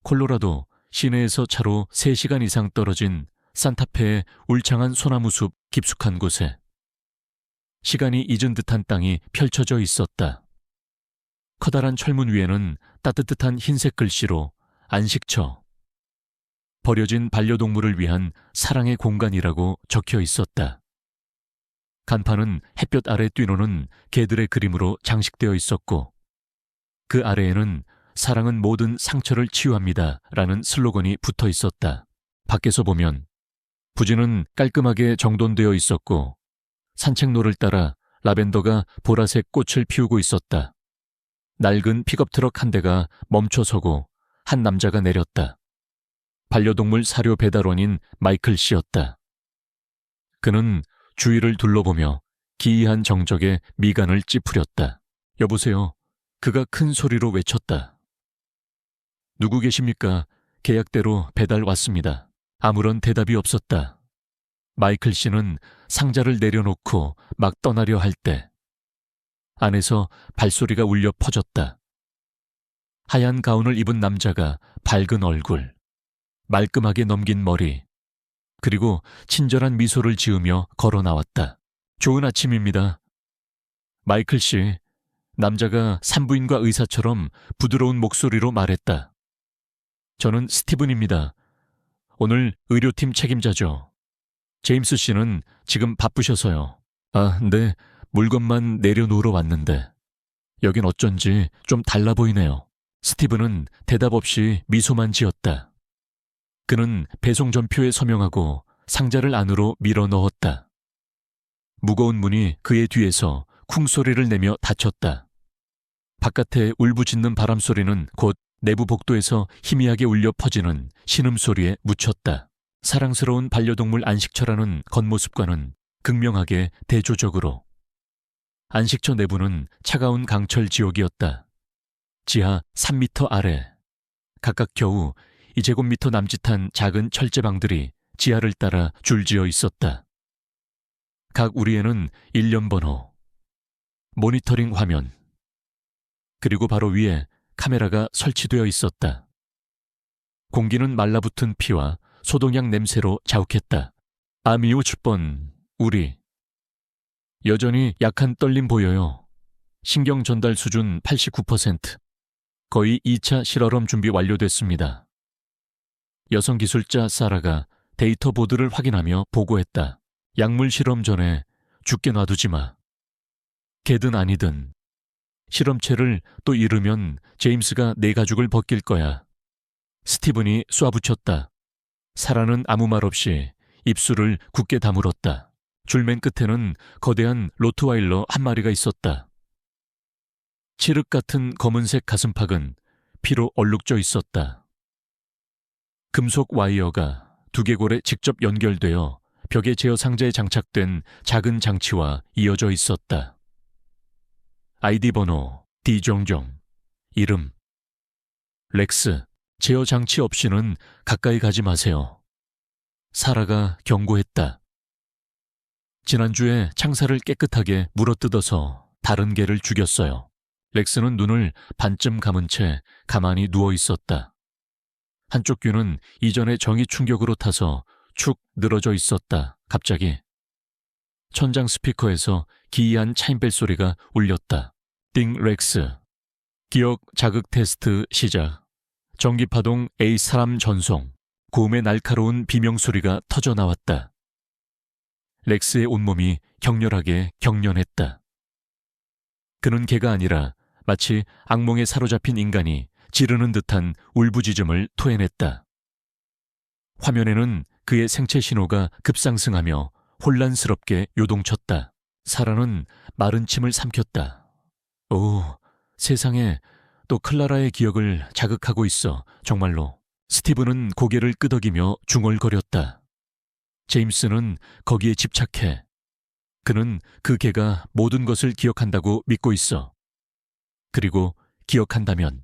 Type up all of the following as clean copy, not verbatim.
콜로라도 시내에서 차로 3시간 이상 떨어진 산타페의 울창한 소나무 숲 깊숙한 곳에 시간이 잊은 듯한 땅이 펼쳐져 있었다. 커다란 철문 위에는 따뜻한 흰색 글씨로 안식처, 버려진 반려동물을 위한 사랑의 공간이라고 적혀 있었다. 간판은 햇볕 아래 뛰노는 개들의 그림으로 장식되어 있었고 그 아래에는 사랑은 모든 상처를 치유합니다 라는 슬로건이 붙어 있었다. 밖에서 보면 부지는 깔끔하게 정돈되어 있었고 산책로를 따라 라벤더가 보라색 꽃을 피우고 있었다. 낡은 픽업트럭 한 대가 멈춰서고 한 남자가 내렸다. 반려동물 사료 배달원인 마이클 씨였다. 그는 주위를 둘러보며 기이한 정적에 미간을 찌푸렸다. 여보세요. 그가 큰 소리로 외쳤다. 누구 계십니까? 계약대로 배달 왔습니다. 아무런 대답이 없었다. 마이클 씨는 상자를 내려놓고 막 떠나려 할 때 안에서 발소리가 울려 퍼졌다. 하얀 가운을 입은 남자가 밝은 얼굴, 말끔하게 넘긴 머리, 그리고 친절한 미소를 지으며 걸어 나왔다. 좋은 아침입니다. 마이클 씨, 남자가 산부인과 의사처럼 부드러운 목소리로 말했다. 저는 스티븐입니다. 오늘 의료팀 책임자죠. 제임스 씨는 지금 바쁘셔서요. 아, 네. 물건만 내려놓으러 왔는데. 여긴 어쩐지 좀 달라 보이네요. 스티븐은 대답 없이 미소만 지었다. 그는 배송 전표에 서명하고 상자를 안으로 밀어 넣었다. 무거운 문이 그의 뒤에서 쿵소리를 내며 닫혔다. 바깥에 울부짖는 바람소리는 곧 내부 복도에서 희미하게 울려 퍼지는 신음소리에 묻혔다. 사랑스러운 반려동물 안식처라는 겉모습과는 극명하게 대조적으로. 안식처 내부는 차가운 강철 지옥이었다. 지하 3미터 아래, 각각 겨우 2제곱미터 남짓한 작은 철제방들이 지하를 따라 줄지어 있었다. 각 우리에는 일련번호, 모니터링 화면, 그리고 바로 위에 카메라가 설치되어 있었다. 공기는 말라붙은 피와 소독약 냄새로 자욱했다. 아미오 10번, 우리. 여전히 약한 떨림 보여요. 신경 전달 수준 89%. 거의 2차 실어럼 준비 완료됐습니다. 여성 기술자 사라가 데이터 보드를 확인하며 보고했다. 약물 실험 전에 죽게 놔두지 마. 개든 아니든. 실험체를 또 잃으면 제임스가 내 가죽을 벗길 거야. 스티븐이 쏴붙였다. 사라는 아무 말 없이 입술을 굳게 다물었다. 줄맨 끝에는 거대한 로트와일러 한 마리가 있었다. 칠흑 같은 검은색 가슴팍은 피로 얼룩져 있었다. 금속 와이어가 두개골에 직접 연결되어 벽의 제어 상자에 장착된 작은 장치와 이어져 있었다. 아이디 번호, 디종종, 이름. 렉스, 제어 장치 없이는 가까이 가지 마세요. 사라가 경고했다. 지난주에 창살을 깨끗하게 물어뜯어서 다른 개를 죽였어요. 렉스는 눈을 반쯤 감은 채 가만히 누워 있었다. 한쪽 귀는 이전의 정의 충격으로 타서 축 늘어져 있었다. 갑자기 천장 스피커에서 기이한 차임벨 소리가 울렸다. 띵 렉스. 기억 자극 테스트 시작. 전기파동 A 사람 전송. 고음의 날카로운 비명소리가 터져 나왔다. 렉스의 온몸이 격렬하게 경련했다. 그는 개가 아니라 마치 악몽에 사로잡힌 인간이 지르는 듯한 울부짖음을 토해냈다. 화면에는 그의 생체 신호가 급상승하며 혼란스럽게 요동쳤다. 사라는 마른 침을 삼켰다. 오, 세상에 또 클라라의 기억을 자극하고 있어, 정말로. 스티븐은 고개를 끄덕이며 중얼거렸다. 제임스는 거기에 집착해. 그는 그 개가 모든 것을 기억한다고 믿고 있어. 그리고 기억한다면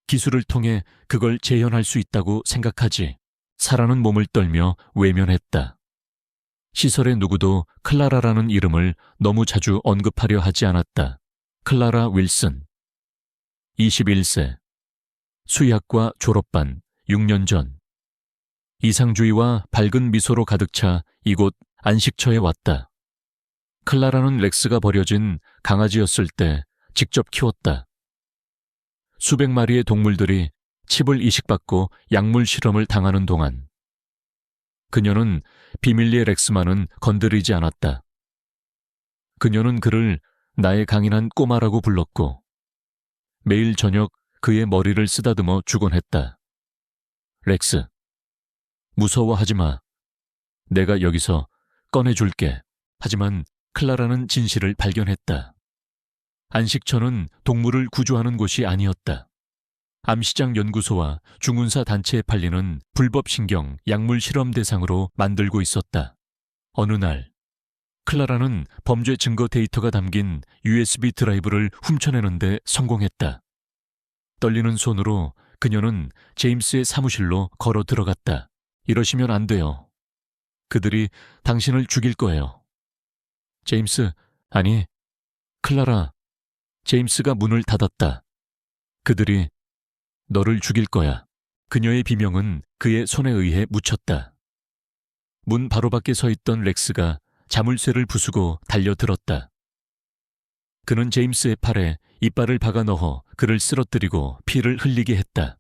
기술을 통해 그걸 재현할 수 있다고 생각하지. 사라는 몸을 떨며 외면했다. 시설의 누구도 클라라라는 이름을 너무 자주 언급하려 하지 않았다. 클라라 윌슨, 21세, 수의학과 졸업반 6년 전. 이상주의와 밝은 미소로 가득 차 이곳 안식처에 왔다. 클라라는 렉스가 버려진 강아지였을 때 직접 키웠다. 수백 마리의 동물들이 칩을 이식받고 약물 실험을 당하는 동안 그녀는 비밀리에 렉스만은 건드리지 않았다. 그녀는 그를 나의 강인한 꼬마라고 불렀고 매일 저녁 그의 머리를 쓰다듬어 주곤 했다. 렉스, 무서워하지 마. 내가 여기서 꺼내줄게. 하지만 클라라는 진실을 발견했다. 안식처는 동물을 구조하는 곳이 아니었다. 암시장 연구소와 중운사 단체에 팔리는 불법 신경 약물 실험 대상으로 만들고 있었다. 어느 날 클라라는 범죄 증거 데이터가 담긴 USB 드라이브를 훔쳐내는데 성공했다. 떨리는 손으로 그녀는 제임스의 사무실로 걸어 들어갔다. 이러시면 안 돼요. 그들이 당신을 죽일 거예요. 제임스, 아니, 클라라. 제임스가 문을 닫았다. 그들이 너를 죽일 거야. 그녀의 비명은 그의 손에 의해 묻혔다. 문 바로 밖에 서 있던 렉스가 자물쇠를 부수고 달려들었다. 그는 제임스의 팔에 이빨을 박아 넣어 그를 쓰러뜨리고 피를 흘리게 했다.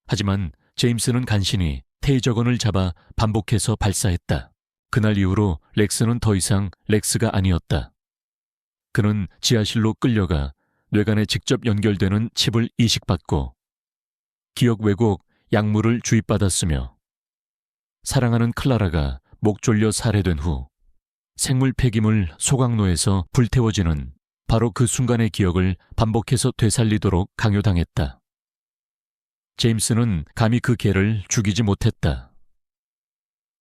하지만 제임스는 간신히 테이저건을 잡아 반복해서 발사했다. 그날 이후로 렉스는 더 이상 렉스가 아니었다. 그는 지하실로 끌려가 뇌관에 직접 연결되는 칩을 이식받고 기억 왜곡 약물을 주입받았으며 사랑하는 클라라가 목 졸려 살해된 후 생물 폐기물 소각로에서 불태워지는 바로 그 순간의 기억을 반복해서 되살리도록 강요당했다. 제임스는 감히 그 개를 죽이지 못했다.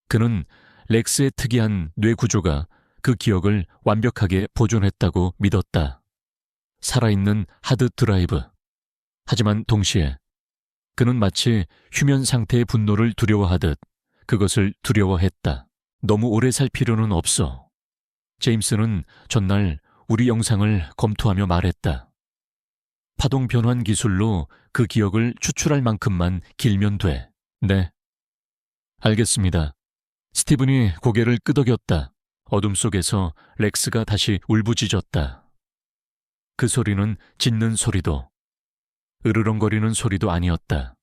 그는 렉스의 특이한 뇌 구조가 그 기억을 완벽하게 보존했다고 믿었다. 살아있는 하드 드라이브. 하지만 동시에 그는 마치 휴면 상태의 분노를 두려워하듯 그것을 두려워했다. 너무 오래 살 필요는 없어. 제임스는 전날 우리 영상을 검토하며 말했다. 파동 변환 기술로 그 기억을 추출할 만큼만 길면 돼. 네. 알겠습니다. 스티븐이 고개를 끄덕였다. 어둠 속에서 렉스가 다시 울부짖었다. 그 소리는 짖는 소리도 으르렁거리는 소리도 아니었다.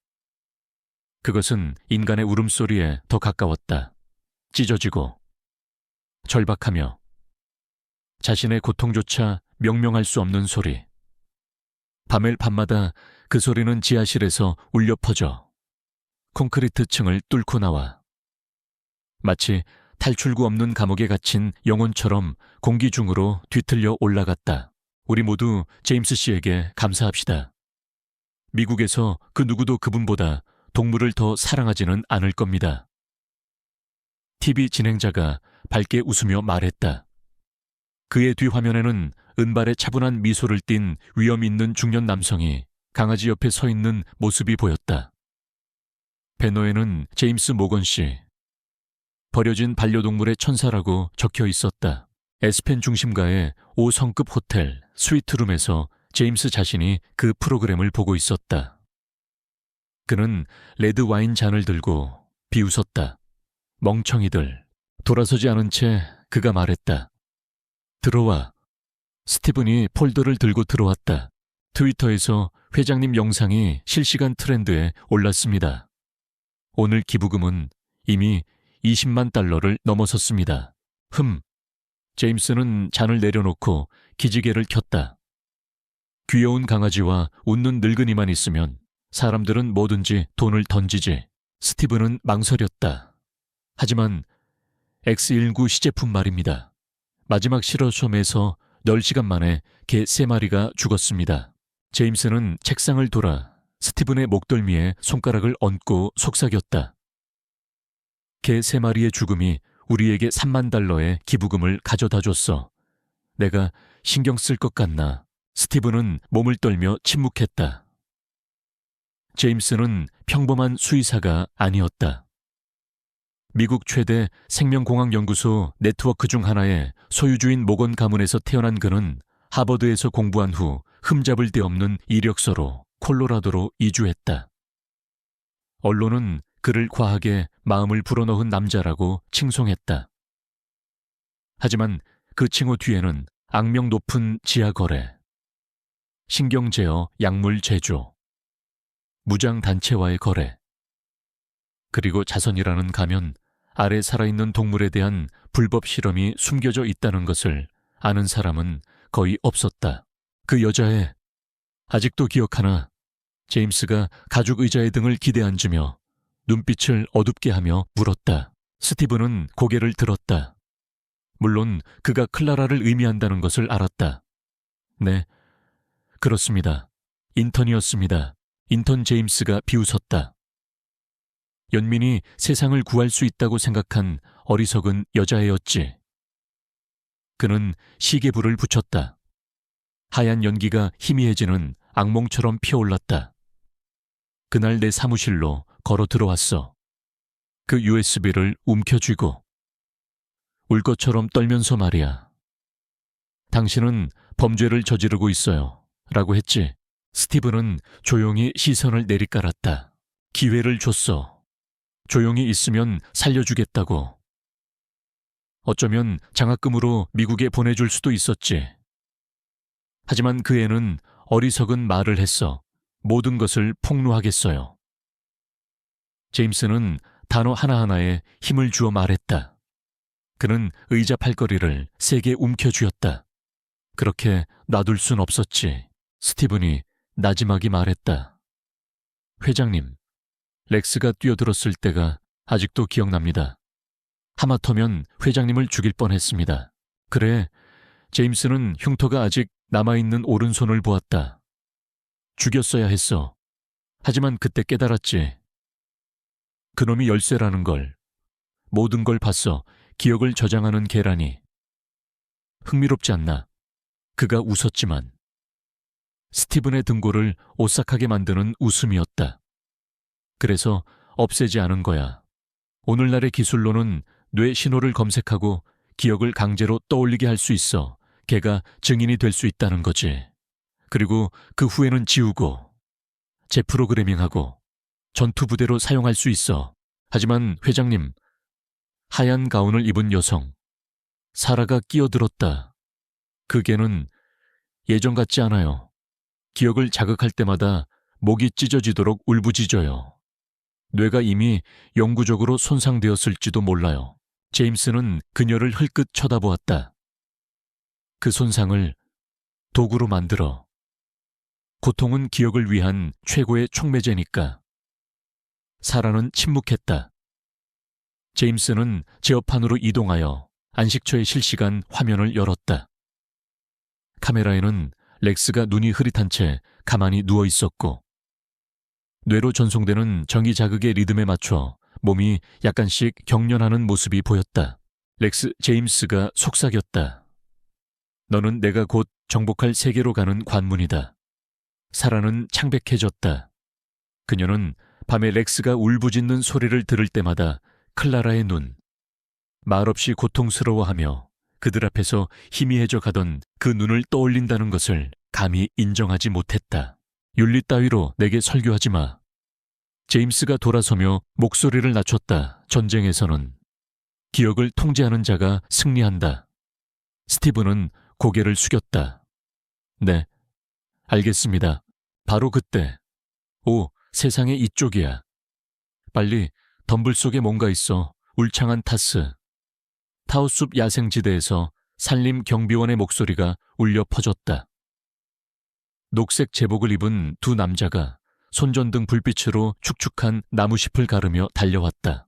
그것은 인간의 울음소리에 더 가까웠다. 찢어지고 절박하며 자신의 고통조차 명명할 수 없는 소리. 밤마다 그 소리는 지하실에서 울려 퍼져 콘크리트 층을 뚫고 나와 마치 탈출구 없는 감옥에 갇힌 영혼처럼 공기 중으로 뒤틀려 올라갔다. 우리 모두 제임스 씨에게 감사합시다. 미국에서 그 누구도 그분보다 동물을 더 사랑하지는 않을 겁니다. TV 진행자가 밝게 웃으며 말했다. 그의 뒤 화면에는 은발에 차분한 미소를 띤 위험 있는 중년 남성이 강아지 옆에 서 있는 모습이 보였다. 배너에는 제임스 모건 씨, 버려진 반려동물의 천사라고 적혀 있었다. 에스펜 중심가의 5성급 호텔 스위트룸에서 제임스 자신이 그 프로그램을 보고 있었다. 그는 레드 와인 잔을 들고 비웃었다. 멍청이들. 돌아서지 않은 채 그가 말했다. 들어와. 스티븐이 폴더를 들고 들어왔다. 트위터에서 회장님 영상이 실시간 트렌드에 올랐습니다. 오늘 기부금은 이미 20만 달러를 넘어섰습니다. 제임스는 잔을 내려놓고 기지개를 켰다. 귀여운 강아지와 웃는 늙은이만 있으면 사람들은 뭐든지 돈을 던지지. 스티븐은 망설였다. 하지만 X19 시제품 말입니다. 마지막 실험에서 10시간 만에 개 3마리가 죽었습니다. 제임스는 책상을 돌아 스티븐의 목덜미에 손가락을 얹고 속삭였다. 개 3마리의 죽음이 우리에게 3만 달러의 기부금을 가져다 줬어. 내가 신경 쓸 것 같나? 스티븐은 몸을 떨며 침묵했다. 제임스는 평범한 수의사가 아니었다. 미국 최대 생명공학연구소 네트워크 중 하나의 소유주인 모건 가문에서 태어난 그는 하버드에서 공부한 후 흠잡을 데 없는 이력서로 콜로라도로 이주했다. 언론은 그를 과하게 마음을 불어넣은 남자라고 칭송했다. 하지만 그 칭호 뒤에는 악명 높은 지하거래, 신경제어 약물 제조, 무장단체와의 거래, 그리고 자선이라는 가면 아래 살아있는 동물에 대한 불법 실험이 숨겨져 있다는 것을 아는 사람은 거의 없었다. 그 여자의 아직도 기억하나 제임스가 가죽 의자의 등을 기대앉으며 눈빛을 어둡게 하며 물었다. 스티븐은 고개를 들었다. 물론 그가 클라라를 의미한다는 것을 알았다. 네, 그렇습니다. 인턴이었습니다. 인턴 제임스가 비웃었다. 연민이 세상을 구할 수 있다고 생각한 어리석은 여자애였지. 그는 시계 불을 붙였다. 하얀 연기가 희미해지는 악몽처럼 피어올랐다. 그날 내 사무실로 걸어 들어왔어. 그 USB를 움켜쥐고. 울 것처럼 떨면서 말이야. 당신은 범죄를 저지르고 있어요. 라고 했지. 스티븐은 조용히 시선을 내리깔았다. 기회를 줬어. 조용히 있으면 살려주겠다고. 어쩌면 장학금으로 미국에 보내줄 수도 있었지. 하지만 그 애는 어리석은 말을 했어. 모든 것을 폭로하겠어요. 제임스는 단어 하나하나에 힘을 주어 말했다. 그는 의자 팔걸이를 세게 움켜쥐었다. 그렇게 놔둘 순 없었지. 스티븐이 나지막이 말했다. 회장님, 렉스가 뛰어들었을 때가 아직도 기억납니다. 하마터면 회장님을 죽일 뻔했습니다. 그래, 제임스는 흉터가 아직 남아있는 오른손을 보았다. 죽였어야 했어. 하지만 그때 깨달았지. 그놈이 열쇠라는 걸. 모든 걸 봤어. 기억을 저장하는 계란이. 흥미롭지 않나? 그가 웃었지만. 스티븐의 등골을 오싹하게 만드는 웃음이었다. 그래서 없애지 않은 거야. 오늘날의 기술로는 뇌 신호를 검색하고 기억을 강제로 떠올리게 할 수 있어. 걔가 증인이 될 수 있다는 거지. 그리고 그 후에는 지우고 재프로그래밍하고 전투부대로 사용할 수 있어. 하지만 회장님, 하얀 가운을 입은 여성, 사라가 끼어들었다. 그 개는 예전 같지 않아요. 기억을 자극할 때마다 목이 찢어지도록 울부짖어요. 뇌가 이미 영구적으로 손상되었을지도 몰라요. 제임스는 그녀를 흘끗 쳐다보았다. 그 손상을 도구로 만들어. 고통은 기억을 위한 최고의 촉매제니까. 사라는 침묵했다. 제임스는 제어판으로 이동하여 안식처의 실시간 화면을 열었다. 카메라에는 렉스가 눈이 흐릿한 채 가만히 누워 있었고 뇌로 전송되는 전기 자극의 리듬에 맞춰 몸이 약간씩 경련하는 모습이 보였다. 렉스 제임스가 속삭였다. 너는 내가 곧 정복할 세계로 가는 관문이다. 사라는 창백해졌다. 그녀는 밤에 렉스가 울부짖는 소리를 들을 때마다 클라라의 눈, 말없이 고통스러워하며 그들 앞에서 희미해져 가던 그 눈을 떠올린다는 것을 감히 인정하지 못했다. 윤리 따위로 내게 설교하지 마. 제임스가 돌아서며 목소리를 낮췄다. 전쟁에서는 기억을 통제하는 자가 승리한다. 스티븐은 고개를 숙였다. 네, 알겠습니다. 바로 그때. 오, 세상의 이쪽이야. 빨리 덤불 속에 뭔가 있어. 울창한 타스. 타우숲 야생지대에서 산림경비원의 목소리가 울려 퍼졌다. 녹색 제복을 입은 두 남자가 손전등 불빛으로 축축한 나무잎을 가르며 달려왔다.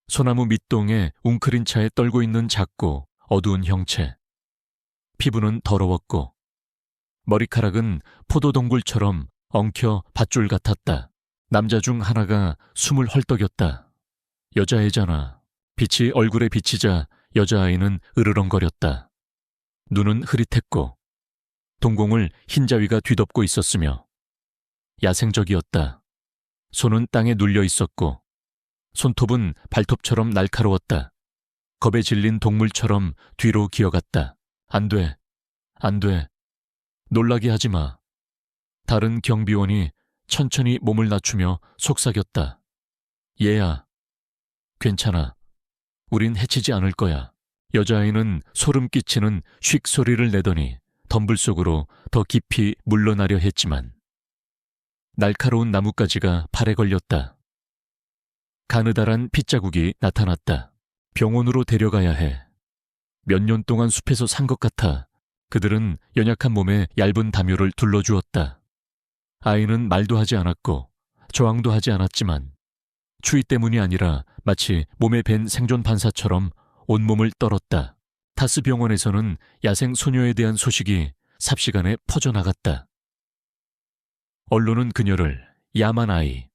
소나무 밑동에 웅크린 차에 떨고 있는 작고 어두운 형체. 피부는 더러웠고 머리카락은 포도동굴처럼 엉켜 밧줄 같았다. 남자 중 하나가 숨을 헐떡였다. 여자애잖아. 빛이 얼굴에 비치자 여자아이는 으르렁거렸다. 눈은 흐릿했고 동공을 흰자위가 뒤덮고 있었으며 야생적이었다. 손은 땅에 눌려 있었고 손톱은 발톱처럼 날카로웠다. 겁에 질린 동물처럼 뒤로 기어갔다. 안 돼. 안 돼. 놀라게 하지 마. 다른 경비원이 천천히 몸을 낮추며 속삭였다. 얘야, 괜찮아. 우린 해치지 않을 거야. 여자아이는 소름 끼치는 쉭 소리를 내더니 덤불 속으로 더 깊이 물러나려 했지만 날카로운 나뭇가지가 팔에 걸렸다. 가느다란 핏자국이 나타났다. 병원으로 데려가야 해. 몇 년 동안 숲에서 산 것 같아. 그들은 연약한 몸에 얇은 담요를 둘러주었다. 아이는 말도 하지 않았고 저항도 하지 않았지만 추위 때문이 아니라 마치 몸에 밴 생존 반사처럼 온몸을 떨었다. 타스 병원에서는 야생 소녀에 대한 소식이 삽시간에 퍼져나갔다. 언론은 그녀를 야만 아이,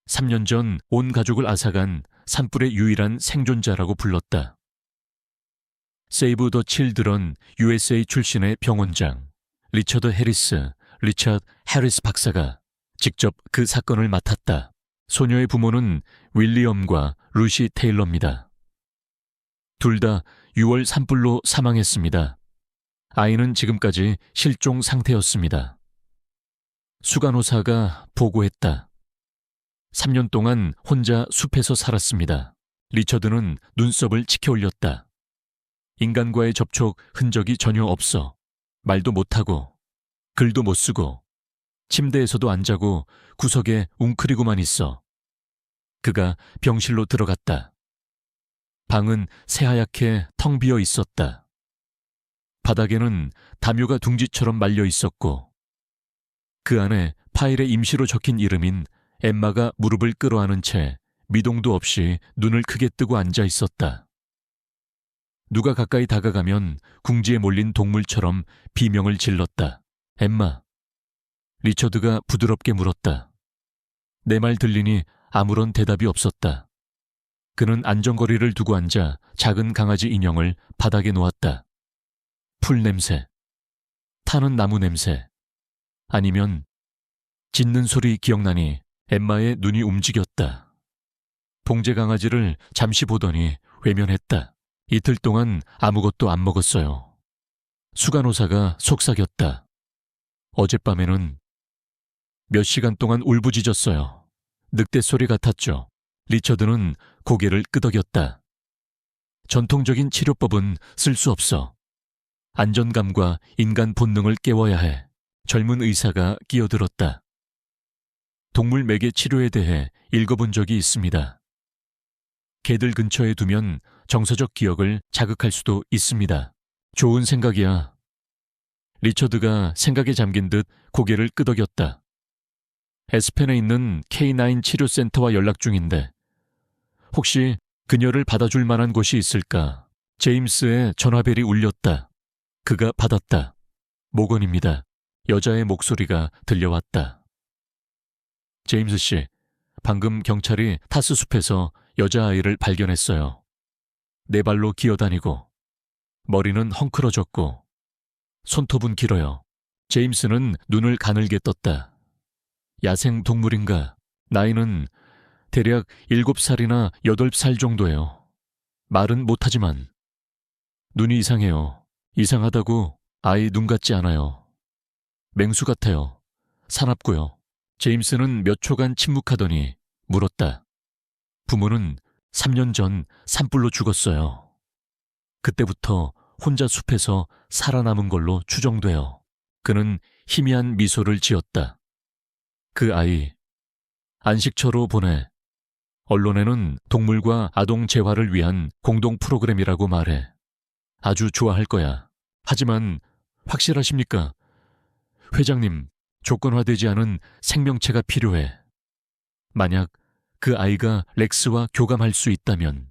3년 전 온 가족을 앗아간 산불의 유일한 생존자라고 불렀다. 세이브 더 칠드런 USA 출신의 병원장 리처드 해리스 박사가 직접 그 사건을 맡았다. 소녀의 부모는 윌리엄과 루시 테일러입니다. 둘 다 6월 산불로 사망했습니다. 아이는 지금까지 실종 상태였습니다. 수간호사가 보고했다. 3년 동안 혼자 숲에서 살았습니다. 리처드는 눈썹을 치켜 올렸다. 인간과의 접촉 흔적이 전혀 없어. 말도 못하고 글도 못 쓰고 침대에서도 안 자고 구석에 웅크리고만 있어. 그가 병실로 들어갔다. 방은 새하얗게 텅 비어 있었다. 바닥에는 담요가 둥지처럼 말려 있었고 그 안에 파일에 임시로 적힌 이름인 엠마가 무릎을 끌어안은 채 미동도 없이 눈을 크게 뜨고 앉아 있었다. 누가 가까이 다가가면 궁지에 몰린 동물처럼 비명을 질렀다. 엠마. 리처드가 부드럽게 물었다. 내 말 들리니 아무런 대답이 없었다. 그는 안전거리를 두고 앉아 작은 강아지 인형을 바닥에 놓았다. 풀 냄새, 타는 나무 냄새, 아니면 짖는 소리 기억나니 엠마의 눈이 움직였다. 봉제 강아지를 잠시 보더니 외면했다. 이틀 동안 아무것도 안 먹었어요. 수간호사가 속삭였다. 어젯밤에는 몇 시간 동안 울부짖었어요. 늑대 소리 같았죠. 리처드는 고개를 끄덕였다. 전통적인 치료법은 쓸 수 없어. 안전감과 인간 본능을 깨워야 해. 젊은 의사가 끼어들었다. 동물 매개 치료에 대해 읽어본 적이 있습니다. 개들 근처에 두면 정서적 기억을 자극할 수도 있습니다. 좋은 생각이야. 리처드가 생각에 잠긴 듯 고개를 끄덕였다. 에스펜에 있는 K9 치료센터와 연락 중인데 혹시 그녀를 받아줄 만한 곳이 있을까? 제임스의 전화벨이 울렸다. 그가 받았다. 모건입니다. 여자의 목소리가 들려왔다. 제임스 씨, 방금 경찰이 타스 숲에서 여자아이를 발견했어요. 네 발로 기어다니고 머리는 헝클어졌고 손톱은 길어요. 제임스는 눈을 가늘게 떴다. 야생 동물인가? 나이는 대략 7살이나 8살 정도예요. 말은 못하지만 눈이 이상해요. 이상하다고 아이 눈 같지 않아요. 맹수 같아요. 사납고요. 제임스는 몇 초간 침묵하더니 물었다. 부모는 3년 전 산불로 죽었어요. 그때부터 혼자 숲에서 살아남은 걸로 추정돼요. 그는 희미한 미소를 지었다. 그 아이 안식처로 보내. 언론에는 동물과 아동 재활을 위한 공동 프로그램이라고 말해. 아주 좋아할 거야. 하지만 확실하십니까? 회장님, 조건화되지 않은 생명체가 필요해. 만약 그 아이가 렉스와 교감할 수 있다면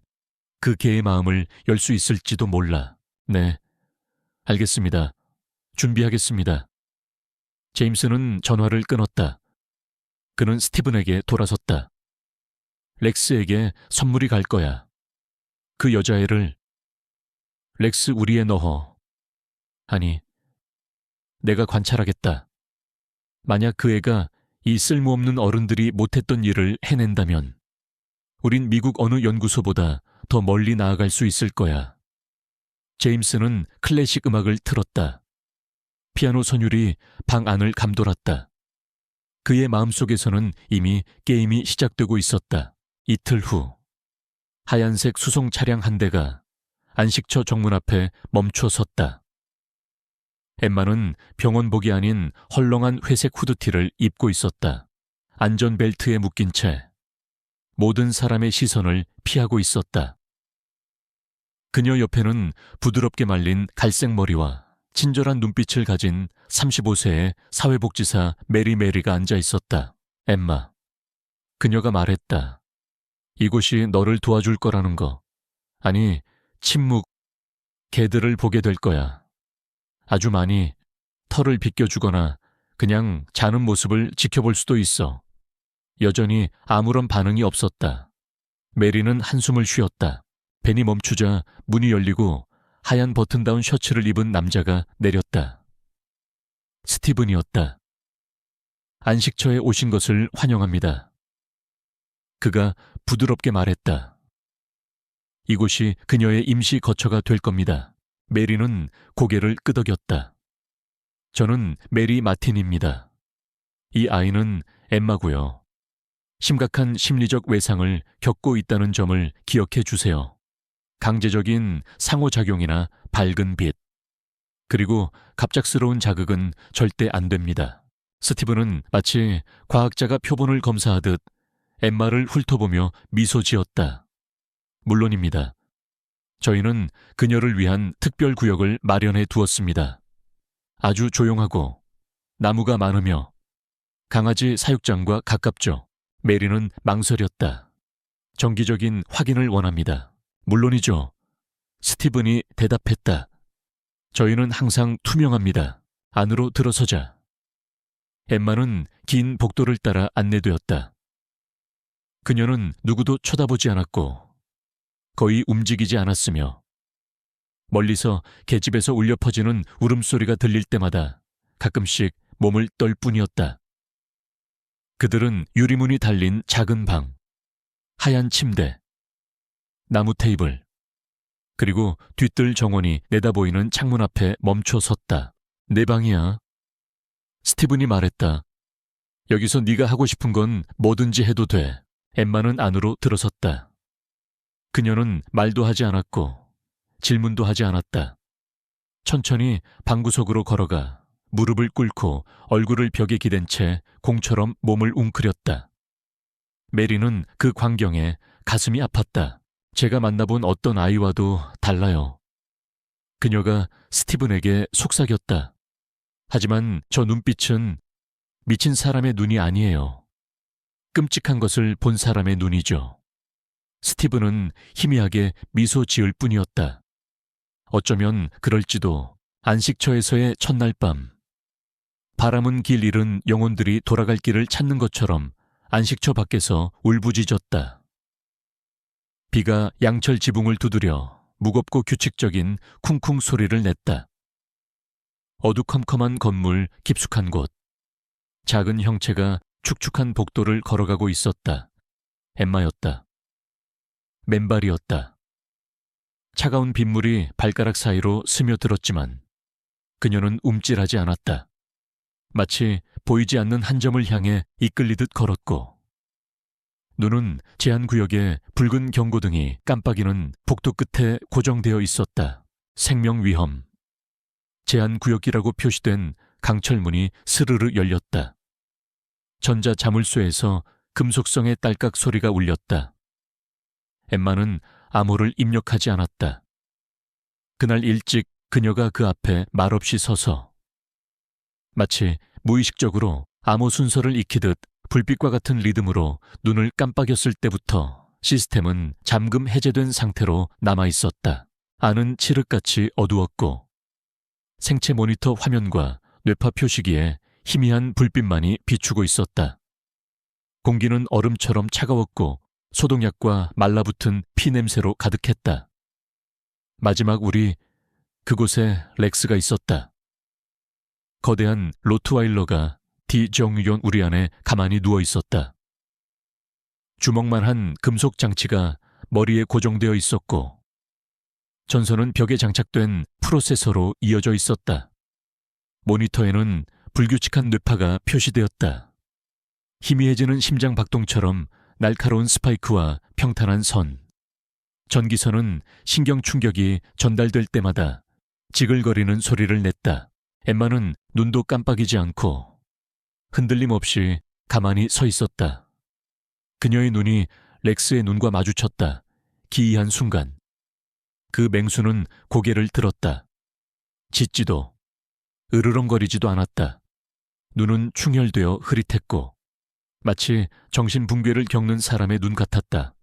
그 개의 마음을 열 수 있을지도 몰라. 네, 알겠습니다. 준비하겠습니다. 제임스는 전화를 끊었다. 그는 스티븐에게 돌아섰다. 렉스에게 선물이 갈 거야. 그 여자애를 렉스 우리에 넣어. 아니, 내가 관찰하겠다. 만약 그 애가 이 쓸모없는 어른들이 못했던 일을 해낸다면 우린 미국 어느 연구소보다 더 멀리 나아갈 수 있을 거야. 제임스는 클래식 음악을 틀었다. 피아노 선율이 방 안을 감돌았다. 그의 마음속에서는 이미 게임이 시작되고 있었다. 이틀 후 하얀색 수송 차량 한 대가 안식처 정문 앞에 멈춰 섰다. 엠마는 병원복이 아닌 헐렁한 회색 후드티를 입고 있었다. 안전벨트에 묶인 채 모든 사람의 시선을 피하고 있었다. 그녀 옆에는 부드럽게 말린 갈색 머리와 친절한 눈빛을 가진 35세의 사회복지사 메리가 앉아 있었다. 엠마. 그녀가 말했다. 이곳이 너를 도와줄 거라는 거. 아니, 침묵, 개들을 보게 될 거야. 아주 많이 털을 빗겨주거나 그냥 자는 모습을 지켜볼 수도 있어. 여전히 아무런 반응이 없었다. 메리는 한숨을 쉬었다. 벤이 멈추자 문이 열리고 하얀 버튼다운 셔츠를 입은 남자가 내렸다. 스티븐이었다. 안식처에 오신 것을 환영합니다. 그가 부드럽게 말했다. 이곳이 그녀의 임시 거처가 될 겁니다. 메리는 고개를 끄덕였다. 저는 메리 마틴입니다. 이 아이는 엠마고요. 심각한 심리적 외상을 겪고 있다는 점을 기억해 주세요. 강제적인 상호작용이나 밝은 빛, 그리고 갑작스러운 자극은 절대 안 됩니다. 스티븐은 마치 과학자가 표본을 검사하듯 엠마를 훑어보며 미소 지었다. 물론입니다. 저희는 그녀를 위한 특별 구역을 마련해 두었습니다. 아주 조용하고 나무가 많으며 강아지 사육장과 가깝죠. 메리는 망설였다. 정기적인 확인을 원합니다. 물론이죠. 스티븐이 대답했다. 저희는 항상 투명합니다. 안으로 들어서자. 엠마는 긴 복도를 따라 안내되었다. 그녀는 누구도 쳐다보지 않았고 거의 움직이지 않았으며 멀리서 계집에서 울려 퍼지는 울음소리가 들릴 때마다 가끔씩 몸을 떨 뿐이었다. 그들은 유리문이 달린 작은 방, 하얀 침대, 나무 테이블, 그리고 뒤뜰 정원이 내다보이는 창문 앞에 멈춰 섰다. 내 방이야. 스티븐이 말했다. 여기서 네가 하고 싶은 건 뭐든지 해도 돼. 엠마는 안으로 들어섰다. 그녀는 말도 하지 않았고 질문도 하지 않았다. 천천히 방구석으로 걸어가 무릎을 꿇고 얼굴을 벽에 기댄 채 공처럼 몸을 웅크렸다. 메리는 그 광경에 가슴이 아팠다. 제가 만나본 어떤 아이와도 달라요. 그녀가 스티븐에게 속삭였다. 하지만 저 눈빛은 미친 사람의 눈이 아니에요. 끔찍한 것을 본 사람의 눈이죠. 스티븐은 희미하게 미소 지을 뿐이었다. 어쩌면 그럴지도. 안식처에서의 첫날 밤. 바람은 길 잃은 영혼들이 돌아갈 길을 찾는 것처럼 안식처 밖에서 울부짖었다. 비가 양철 지붕을 두드려 무겁고 규칙적인 쿵쿵 소리를 냈다. 어두컴컴한 건물 깊숙한 곳. 작은 형체가 축축한 복도를 걸어가고 있었다. 엠마였다. 맨발이었다. 차가운 빗물이 발가락 사이로 스며들었지만 그녀는 움찔하지 않았다. 마치 보이지 않는 한 점을 향해 이끌리듯 걸었고 눈은 제한구역에 붉은 경고등이 깜빡이는 복도 끝에 고정되어 있었다. 생명위험. 제한구역이라고 표시된 강철문이 스르르 열렸다. 전자자물쇠에서 금속성의 딸깍 소리가 울렸다. 엠마는 암호를 입력하지 않았다. 그날 일찍 그녀가 그 앞에 말없이 서서 마치 무의식적으로 암호 순서를 익히듯 불빛과 같은 리듬으로 눈을 깜빡였을 때부터 시스템은 잠금 해제된 상태로 남아있었다. 안은 칠흑같이 어두웠고 생체 모니터 화면과 뇌파 표시기에 희미한 불빛만이 비추고 있었다. 공기는 얼음처럼 차가웠고 소독약과 말라붙은 피 냄새로 가득했다. 마지막 우리, 그곳에 렉스가 있었다. 거대한 로트와일러가 디정유견 우리 안에 가만히 누워 있었다. 주먹만 한 금속 장치가 머리에 고정되어 있었고 전선은 벽에 장착된 프로세서로 이어져 있었다. 모니터에는 불규칙한 뇌파가 표시되었다. 희미해지는 심장 박동처럼 날카로운 스파이크와 평탄한 선. 전기선은 신경 충격이 전달될 때마다 지글거리는 소리를 냈다. 엠마는 눈도 깜빡이지 않고 흔들림 없이 가만히 서 있었다. 그녀의 눈이 렉스의 눈과 마주쳤다. 기이한 순간. 그 맹수는 고개를 들었다. 짖지도 으르렁거리지도 않았다. 눈은 충혈되어 흐릿했고 마치 정신붕괴를 겪는 사람의 눈 같았다.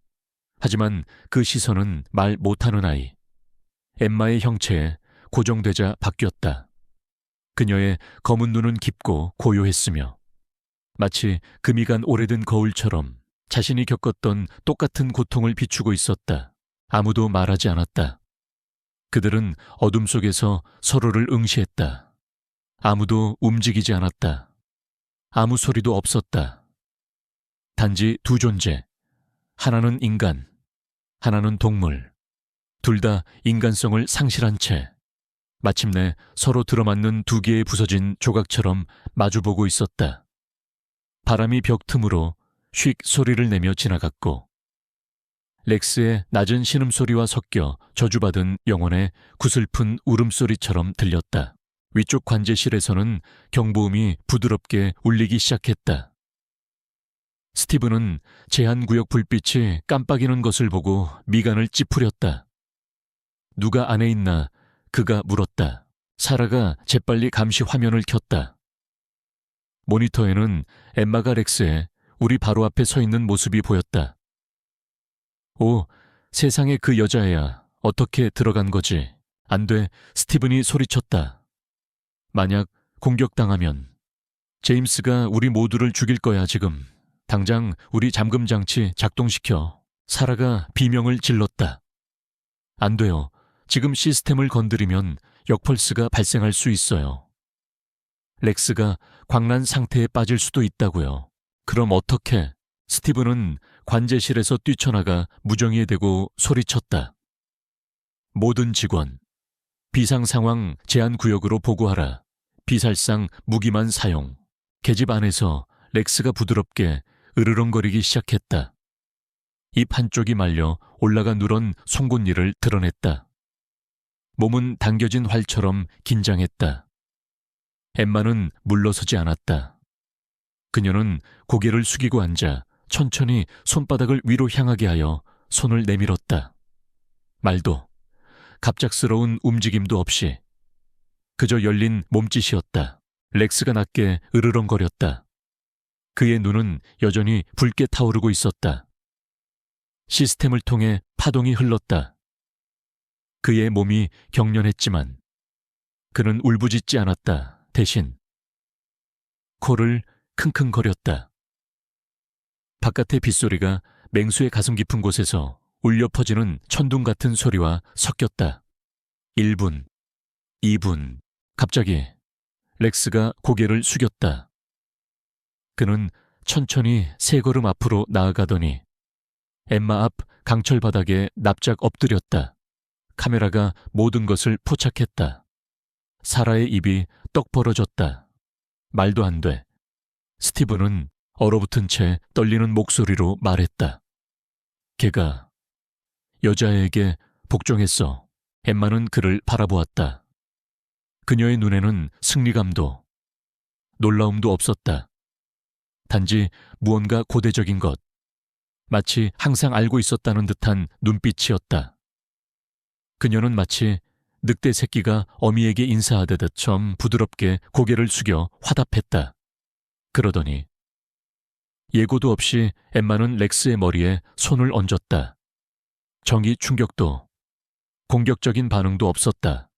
하지만 그 시선은 말 못하는 아이. 엠마의 형체에 고정되자 바뀌었다. 그녀의 검은 눈은 깊고 고요했으며 마치 금이 간 오래된 거울처럼 자신이 겪었던 똑같은 고통을 비추고 있었다. 아무도 말하지 않았다. 그들은 어둠 속에서 서로를 응시했다. 아무도 움직이지 않았다. 아무 소리도 없었다. 단지 두 존재. 하나는 인간, 하나는 동물. 둘 다 인간성을 상실한 채 마침내 서로 들어맞는 두 개의 부서진 조각처럼 마주보고 있었다. 바람이 벽 틈으로 휙 소리를 내며 지나갔고 렉스의 낮은 신음소리와 섞여 저주받은 영혼의 구슬픈 울음소리처럼 들렸다. 위쪽 관제실에서는 경보음이 부드럽게 울리기 시작했다. 스티븐은 제한구역 불빛이 깜빡이는 것을 보고 미간을 찌푸렸다. 누가 안에 있나 그가 물었다. 사라가 재빨리 감시 화면을 켰다. 모니터에는 엠마가 렉스의 우리 바로 앞에 서 있는 모습이 보였다. 오, 세상에 그 여자애야. 어떻게 들어간 거지? 안 돼, 스티븐이 소리쳤다. 만약 공격당하면 제임스가 우리 모두를 죽일 거야 지금. 당장 우리 잠금장치 작동시켜. 사라가 비명을 질렀다. 안 돼요. 지금 시스템을 건드리면 역펄스가 발생할 수 있어요. 렉스가 광란 상태에 빠질 수도 있다고요. 그럼 어떻게? 스티븐은 관제실에서 뛰쳐나가 무정의에 대고 소리쳤다. 모든 직원, 비상상황 제한구역으로 보고하라. 비살상 무기만 사용. 계집 안에서 렉스가 부드럽게 으르렁거리기 시작했다. 입 한쪽이 말려 올라가 누런 송곳니를 드러냈다. 몸은 당겨진 활처럼 긴장했다. 엠마는 물러서지 않았다. 그녀는 고개를 숙이고 앉아 천천히 손바닥을 위로 향하게 하여 손을 내밀었다. 말도, 갑작스러운 움직임도 없이 그저 열린 몸짓이었다. 렉스가 낮게 으르렁거렸다. 그의 눈은 여전히 붉게 타오르고 있었다. 시스템을 통해 파동이 흘렀다. 그의 몸이 경련했지만 그는 울부짖지 않았다. 대신 코를 킁킁거렸다. 바깥의 빗소리가 맹수의 가슴 깊은 곳에서 울려 퍼지는 천둥 같은 소리와 섞였다. 1분, 2분, 갑자기 렉스가 고개를 숙였다. 그는 천천히 세 걸음 앞으로 나아가더니 엠마 앞 강철 바닥에 납작 엎드렸다. 카메라가 모든 것을 포착했다. 사라의 입이 떡 벌어졌다. 말도 안 돼. 스티븐은 얼어붙은 채 떨리는 목소리로 말했다. 걔가 여자에게 복종했어. 엠마는 그를 바라보았다. 그녀의 눈에는 승리감도 놀라움도 없었다. 단지 무언가 고대적인 것, 마치 항상 알고 있었다는 듯한 눈빛이었다. 그녀는 마치 늑대 새끼가 어미에게 인사하듯 좀 부드럽게 고개를 숙여 화답했다. 그러더니 예고도 없이 엠마는 렉스의 머리에 손을 얹었다. 정의 충격도 공격적인 반응도 없었다.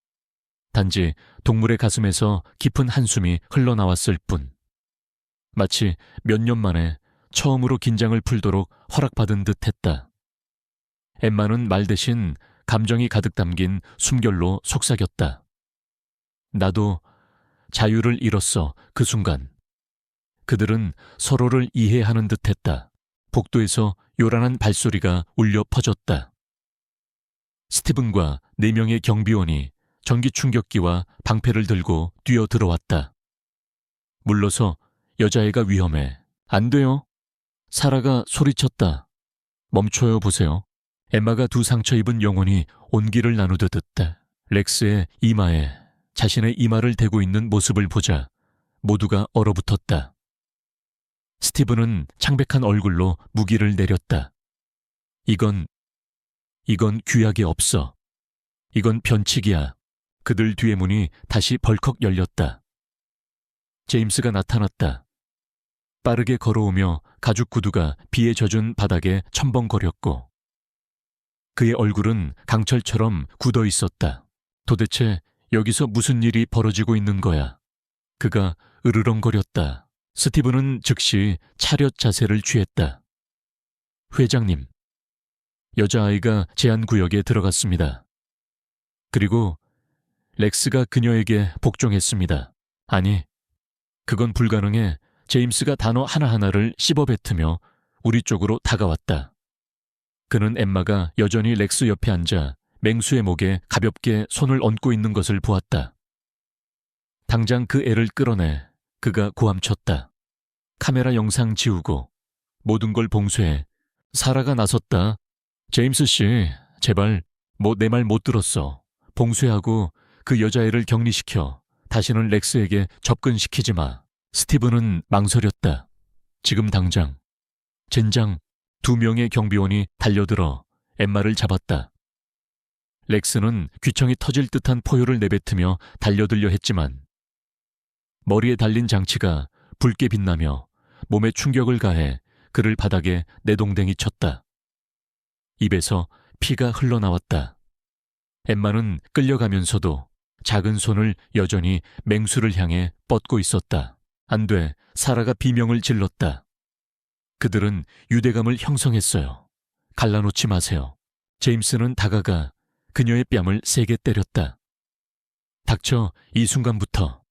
단지 동물의 가슴에서 깊은 한숨이 흘러나왔을 뿐. 마치 몇 년 만에 처음으로 긴장을 풀도록 허락받은 듯했다. 엠마는 말 대신 감정이 가득 담긴 숨결로 속삭였다. 나도 자유를 잃었어. 그 순간. 그들은 서로를 이해하는 듯했다. 복도에서 요란한 발소리가 울려 퍼졌다. 스티븐과 4명의 경비원이 전기 충격기와 방패를 들고 뛰어 들어왔다. 물러서 여자애가 위험해. 안 돼요. 사라가 소리쳤다. 멈춰요 보세요. 엠마가 두 상처 입은 영혼이 온기를 나누듯 했다. 렉스의 이마에 자신의 이마를 대고 있는 모습을 보자 모두가 얼어붙었다. 스티븐은 창백한 얼굴로 무기를 내렸다. 이건 규약이 없어. 이건 변칙이야. 그들 뒤의 문이 다시 벌컥 열렸다. 제임스가 나타났다. 빠르게 걸어오며 가죽 구두가 비에 젖은 바닥에 첨벙거렸고 그의 얼굴은 강철처럼 굳어 있었다. 도대체 여기서 무슨 일이 벌어지고 있는 거야? 그가 으르렁거렸다. 스티븐은 즉시 차렷 자세를 취했다. 회장님, 여자아이가 제한구역에 들어갔습니다. 그리고 렉스가 그녀에게 복종했습니다. 아니, 그건 불가능해. 제임스가 단어 하나하나를 씹어뱉으며 우리 쪽으로 다가왔다. 그는 엠마가 여전히 렉스 옆에 앉아 맹수의 목에 가볍게 손을 얹고 있는 것을 보았다. 당장 그 애를 끌어내 그가 고함쳤다. 카메라 영상 지우고 모든 걸 봉쇄해. 사라가 나섰다. 제임스 씨, 제발 내 말 못 들었어. 봉쇄하고 그 여자애를 격리시켜. 다시는 렉스에게 접근시키지 마. 스티븐은 망설였다. 지금 당장. 젠장. 2명의 경비원이 달려들어 엠마를 잡았다. 렉스는 귀청이 터질 듯한 포효를 내뱉으며 달려들려 했지만 머리에 달린 장치가 붉게 빛나며 몸에 충격을 가해 그를 바닥에 내동댕이 쳤다. 입에서 피가 흘러나왔다. 엠마는 끌려가면서도 작은 손을 여전히 맹수를 향해 뻗고 있었다. 안 돼. 사라가 비명을 질렀다. 그들은 유대감을 형성했어요. 갈라놓지 마세요. 제임스는 다가가 그녀의 뺨을 세게 때렸다. 닥쳐. 이 순간부터.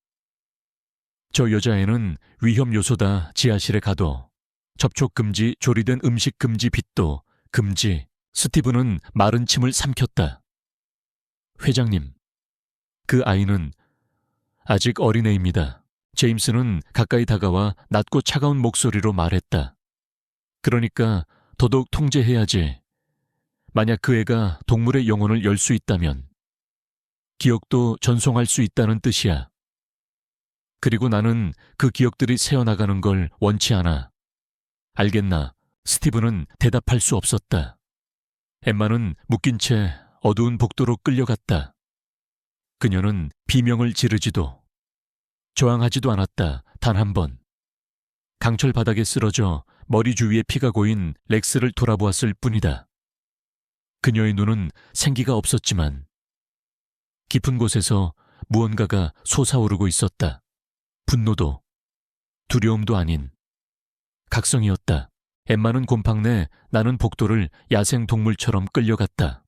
저 여자애는 위험 요소다. 지하실에 가둬. 접촉 금지, 조리된 음식 금지, 빛도 금지. 스티븐은 마른 침을 삼켰다. 회장님, 그 아이는 아직 어린애입니다. 제임스는 가까이 다가와 낮고 차가운 목소리로 말했다. 그러니까 더더욱 통제해야지. 만약 그 애가 동물의 영혼을 열 수 있다면 기억도 전송할 수 있다는 뜻이야. 그리고 나는 그 기억들이 새어나가는 걸 원치 않아. 알겠나? 스티븐은 대답할 수 없었다. 엠마는 묶인 채 어두운 복도로 끌려갔다. 그녀는 비명을 지르지도 저항하지도 않았다. 단 한 번. 강철 바닥에 쓰러져 머리 주위에 피가 고인 렉스를 돌아보았을 뿐이다. 그녀의 눈은 생기가 없었지만 깊은 곳에서 무언가가 솟아오르고 있었다. 분노도 두려움도 아닌 각성이었다. 엠마는 곰팡 내 나는 복도를 야생 동물처럼 끌려갔다.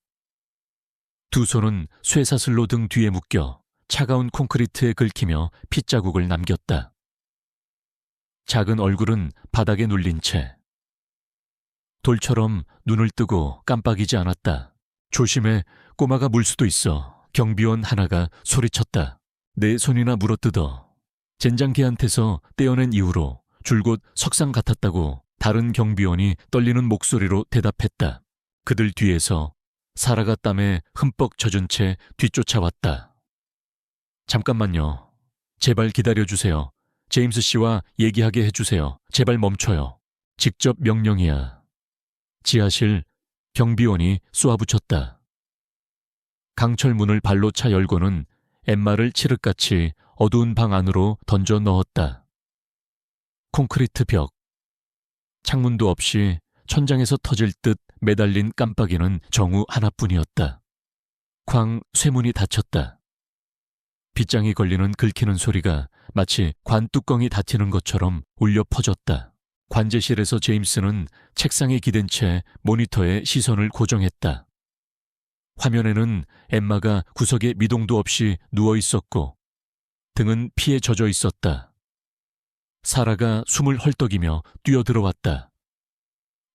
두 손은 쇠사슬로 등 뒤에 묶여 차가운 콘크리트에 긁히며 핏자국을 남겼다. 작은 얼굴은 바닥에 눌린 채 돌처럼 눈을 뜨고 깜빡이지 않았다. 조심해. 꼬마가 물 수도 있어. 경비원 하나가 소리쳤다. 내 손이나 물어뜯어. 젠장 걔한테서 떼어낸 이후로 줄곧 석상 같았다고 다른 경비원이 떨리는 목소리로 대답했다. 그들 뒤에서 사라가 땀에 흠뻑 젖은 채 뒤쫓아왔다. 잠깐만요. 제발 기다려주세요. 제임스 씨와 얘기하게 해주세요. 제발 멈춰요. 직접 명령이야. 지하실 경비원이 쏘아붙였다. 강철 문을 발로 차 열고는 엠마를 칠흑같이 어두운 방 안으로 던져 넣었다. 콘크리트 벽. 창문도 없이 천장에서 터질 듯 매달린 깜빡이는 정우 하나뿐이었다. 쾅 쇠문이 닫혔다. 빗장이 걸리는 긁히는 소리가 마치 관 뚜껑이 닫히는 것처럼 울려 퍼졌다. 관제실에서 제임스는 책상에 기댄 채 모니터에 시선을 고정했다. 화면에는 엠마가 구석에 미동도 없이 누워 있었고 등은 피에 젖어 있었다. 사라가 숨을 헐떡이며 뛰어들어왔다.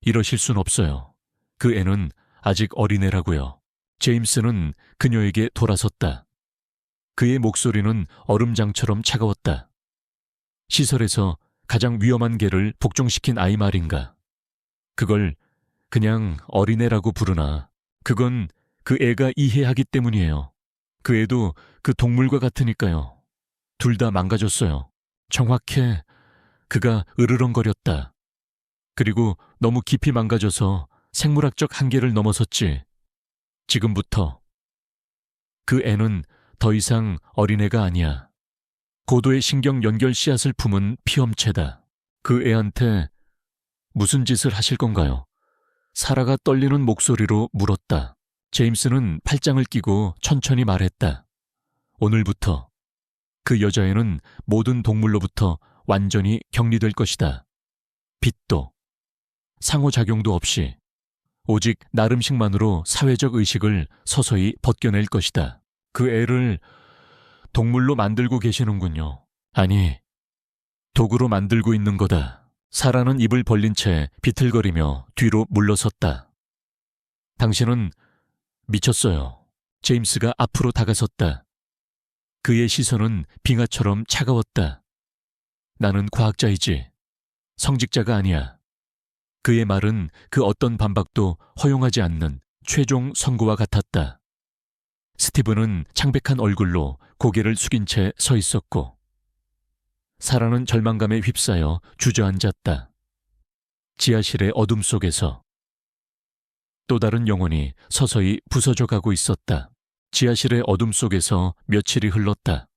이러실 순 없어요. 그 애는 아직 어린애라고요. 제임스는 그녀에게 돌아섰다. 그의 목소리는 얼음장처럼 차가웠다. 시설에서 가장 위험한 개를 복종시킨 아이 말인가. 그걸 그냥 어린애라고 부르나. 그건 그 애가 이해하기 때문이에요. 그 애도 그 동물과 같으니까요. 둘 다 망가졌어요. 정확해. 그가 으르렁거렸다. 그리고 너무 깊이 망가져서 생물학적 한계를 넘어섰지. 지금부터 그 애는 더 이상 어린애가 아니야. 고도의 신경 연결 씨앗을 품은 피엄체다. 그 애한테 무슨 짓을 하실 건가요? 사라가 떨리는 목소리로 물었다. 제임스는 팔짱을 끼고 천천히 말했다. 오늘부터 그 여자애는 모든 동물로부터 완전히 격리될 것이다. 빚도 상호작용도 없이 오직 나름식만으로 사회적 의식을 서서히 벗겨낼 것이다. 그 애를 동물로 만들고 계시는군요. 아니, 도구로 만들고 있는 거다. 사라는 입을 벌린 채 비틀거리며 뒤로 물러섰다. 당신은 미쳤어요. 제임스가 앞으로 다가섰다. 그의 시선은 빙하처럼 차가웠다. 나는 과학자이지. 성직자가 아니야. 그의 말은 그 어떤 반박도 허용하지 않는 최종 선고와 같았다. 스티븐은 창백한 얼굴로 고개를 숙인 채 서 있었고 사라는 절망감에 휩싸여 주저앉았다. 지하실의 어둠 속에서 또 다른 영혼이 서서히 부서져 가고 있었다. 지하실의 어둠 속에서 며칠이 흘렀다.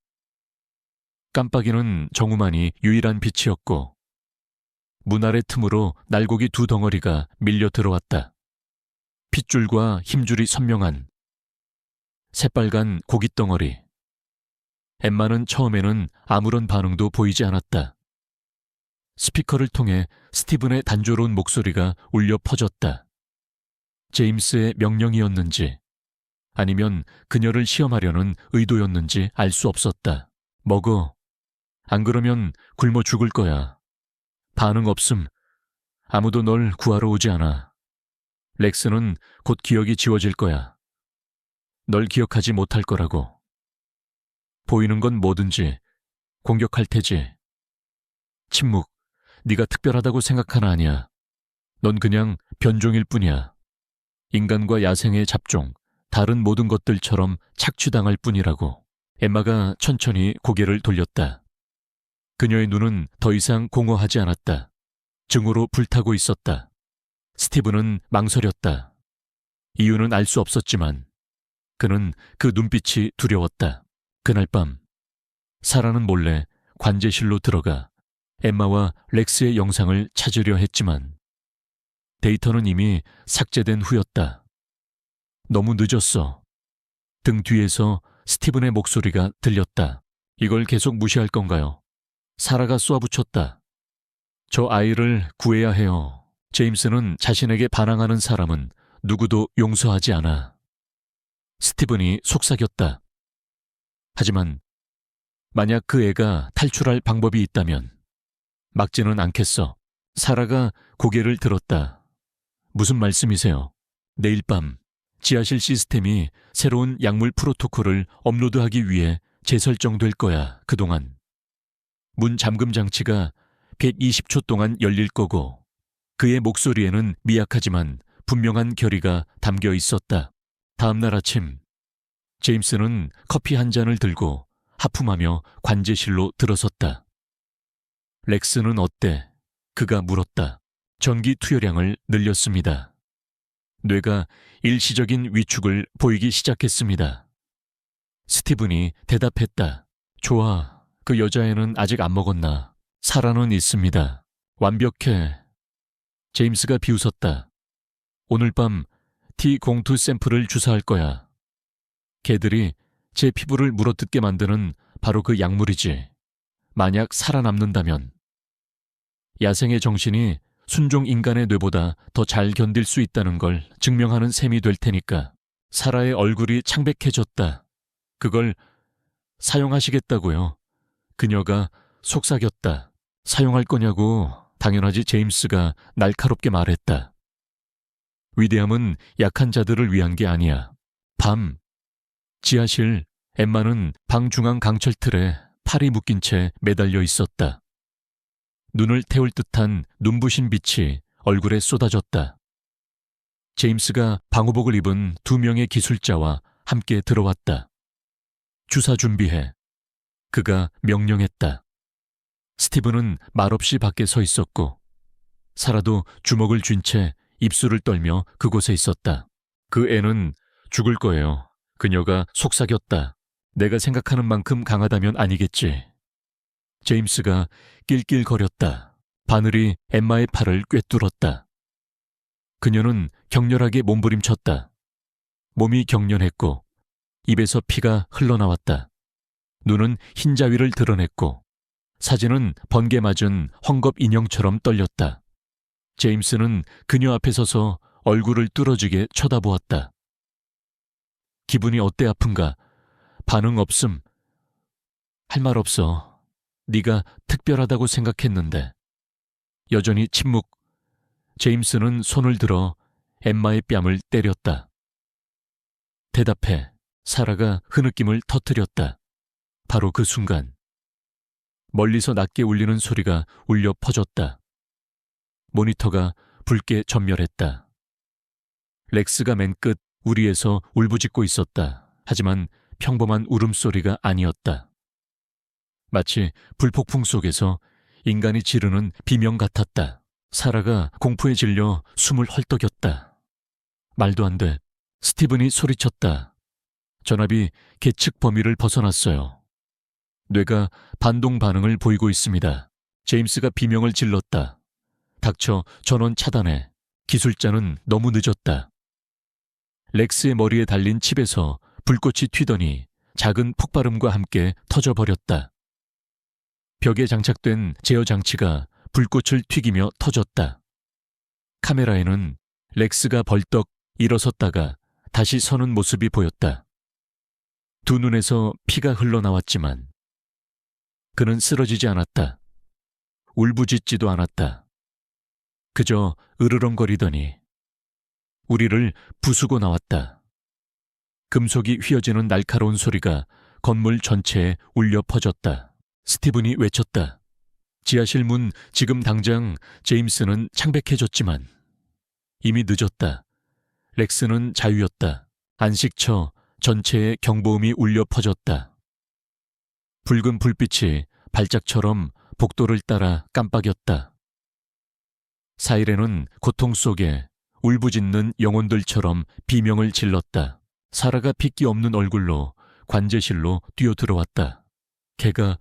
깜빡이는 정우만이 유일한 빛이었고 문 아래 틈으로 날고기 두 덩어리가 밀려 들어왔다. 핏줄과 힘줄이 선명한 새빨간 고깃덩어리. 엠마는 처음에는 아무런 반응도 보이지 않았다. 스피커를 통해 스티븐의 단조로운 목소리가 울려 퍼졌다. 제임스의 명령이었는지 아니면 그녀를 시험하려는 의도였는지 알 수 없었다. 먹어. 안 그러면 굶어 죽을 거야. 반응 없음. 아무도 널 구하러 오지 않아. 렉스는 곧 기억이 지워질 거야. 널 기억하지 못할 거라고. 보이는 건 뭐든지 공격할 테지. 침묵. 네가 특별하다고 생각하나 아니야. 넌 그냥 변종일 뿐이야. 인간과 야생의 잡종, 다른 모든 것들처럼 착취당할 뿐이라고. 엠마가 천천히 고개를 돌렸다. 그녀의 눈은 더 이상 공허하지 않았다. 증오로 불타고 있었다. 스티븐은 망설였다. 이유는 알 수 없었지만 그는 그 눈빛이 두려웠다. 그날 밤 사라는 몰래 관제실로 들어가 엠마와 렉스의 영상을 찾으려 했지만 데이터는 이미 삭제된 후였다. 너무 늦었어. 등 뒤에서 스티븐의 목소리가 들렸다. 이걸 계속 무시할 건가요? 사라가 쏘아붙였다. 저 아이를 구해야 해요. 제임스는 자신에게 반항하는 사람은 누구도 용서하지 않아. 스티븐이 속삭였다. 하지만 만약 그 애가 탈출할 방법이 있다면 막지는 않겠어. 사라가 고개를 들었다. 무슨 말씀이세요? 내일 밤 지하실 시스템이 새로운 약물 프로토콜을 업로드하기 위해 재설정될 거야. 그동안 문 잠금 장치가 120초 동안 열릴 거고 그의 목소리에는 미약하지만 분명한 결의가 담겨 있었다. 다음 날 아침 제임스는 커피 한 잔을 들고 하품하며 관제실로 들어섰다. 렉스는 어때? 그가 물었다. 전기 투여량을 늘렸습니다. 뇌가 일시적인 위축을 보이기 시작했습니다. 스티븐이 대답했다. 좋아. 그 여자애는 아직 안 먹었나? 사라는 있습니다. 완벽해. 제임스가 비웃었다. 오늘 밤 T02 샘플을 주사할 거야. 개들이 제 피부를 물어뜯게 만드는 바로 그 약물이지. 만약 살아남는다면. 야생의 정신이 순종 인간의 뇌보다 더 잘 견딜 수 있다는 걸 증명하는 셈이 될 테니까. 사라의 얼굴이 창백해졌다. 그걸 사용하시겠다고요? 그녀가 속삭였다. 사용할 거냐고. 당연하지. 제임스가 날카롭게 말했다. 위대함은 약한 자들을 위한 게 아니야. 밤 지하실 엠마는 방 중앙 강철틀에 팔이 묶인 채 매달려 있었다. 눈을 태울 듯한 눈부신 빛이 얼굴에 쏟아졌다. 제임스가 방호복을 입은 2명의 기술자와 함께 들어왔다. 주사 준비해. 그가 명령했다. 스티븐은 말없이 밖에 서 있었고 사라도 주먹을 쥔 채 입술을 떨며 그곳에 있었다. 그 애는 죽을 거예요. 그녀가 속삭였다. 내가 생각하는 만큼 강하다면 아니겠지. 제임스가 낄낄거렸다. 바늘이 엠마의 팔을 꿰뚫었다. 그녀는 격렬하게 몸부림쳤다. 몸이 경련했고 입에서 피가 흘러나왔다. 눈은 흰자위를 드러냈고 사진은 번개 맞은 헝겊 인형처럼 떨렸다. 제임스는 그녀 앞에 서서 얼굴을 뚫어지게 쳐다보았다. 기분이 어때 아픈가? 반응 없음. 할 말 없어. 네가 특별하다고 생각했는데. 여전히 침묵. 제임스는 손을 들어 엠마의 뺨을 때렸다. 대답해. 사라가 흐느낌을 터뜨렸다. 바로 그 순간 멀리서 낮게 울리는 소리가 울려 퍼졌다. 모니터가 붉게 전멸했다. 렉스가 맨 끝 우리에서 울부짖고 있었다. 하지만 평범한 울음소리가 아니었다. 마치 불폭풍 속에서 인간이 지르는 비명 같았다. 사라가 공포에 질려 숨을 헐떡였다. 말도 안 돼. 스티븐이 소리쳤다. 전압이 계측 범위를 벗어났어요. 뇌가 반동 반응을 보이고 있습니다. 제임스가 비명을 질렀다. 닥쳐, 전원 차단해. 기술자는 너무 늦었다. 렉스의 머리에 달린 칩에서 불꽃이 튀더니 작은 폭발음과 함께 터져버렸다. 벽에 장착된 제어 장치가 불꽃을 튀기며 터졌다. 카메라에는 렉스가 벌떡 일어섰다가 다시 서는 모습이 보였다. 두 눈에서 피가 흘러나왔지만 그는 쓰러지지 않았다. 울부짖지도 않았다. 그저 으르렁거리더니 우리를 부수고 나왔다. 금속이 휘어지는 날카로운 소리가 건물 전체에 울려 퍼졌다. 스티븐이 외쳤다. 지하실 문 지금 당장. 제임스는 창백해졌지만 이미 늦었다. 렉스는 자유였다. 안식처 전체에 경보음이 울려 퍼졌다. 붉은 불빛이 발작처럼 복도를 따라 깜빡였다. 사이렌은 고통 속에 울부짖는 영혼들처럼 비명을 질렀다. 사라가 핏기 없는 얼굴로 관제실로 뛰어들어왔다. 걔가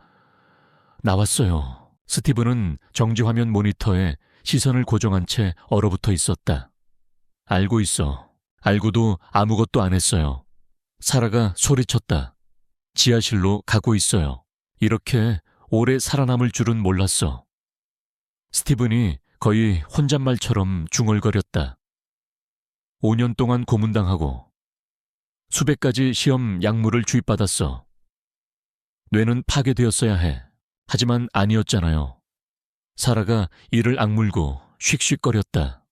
나왔어요. 스티븐은 정지화면 모니터에 시선을 고정한 채 얼어붙어 있었다. 알고 있어. 알고도 아무것도 안 했어요. 사라가 소리쳤다. 지하실로 가고 있어요. 이렇게 오래 살아남을 줄은 몰랐어. 스티븐이 거의 혼잣말처럼 중얼거렸다. 5년 동안 고문당하고 수백 가지 시험 약물을 주입받았어. 뇌는 파괴되었어야 해. 하지만 아니었잖아요. 사라가 이를 악물고 쉭쉭거렸다.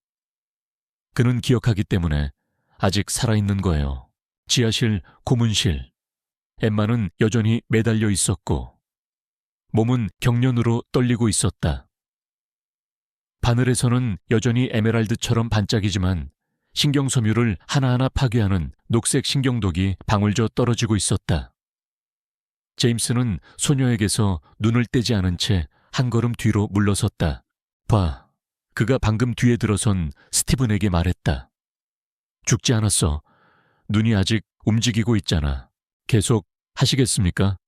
그는 기억하기 때문에 아직 살아있는 거예요. 지하실, 고문실. 엠마는 여전히 매달려 있었고 몸은 경련으로 떨리고 있었다. 바늘에서는 여전히 에메랄드처럼 반짝이지만 신경섬유를 하나하나 파괴하는 녹색 신경독이 방울져 떨어지고 있었다. 제임스는 소녀에게서 눈을 떼지 않은 채 한 걸음 뒤로 물러섰다. 봐. 그가 방금 뒤에 들어선 스티븐에게 말했다. 죽지 않았어. 눈이 아직 움직이고 있잖아. 계속 하시겠습니까?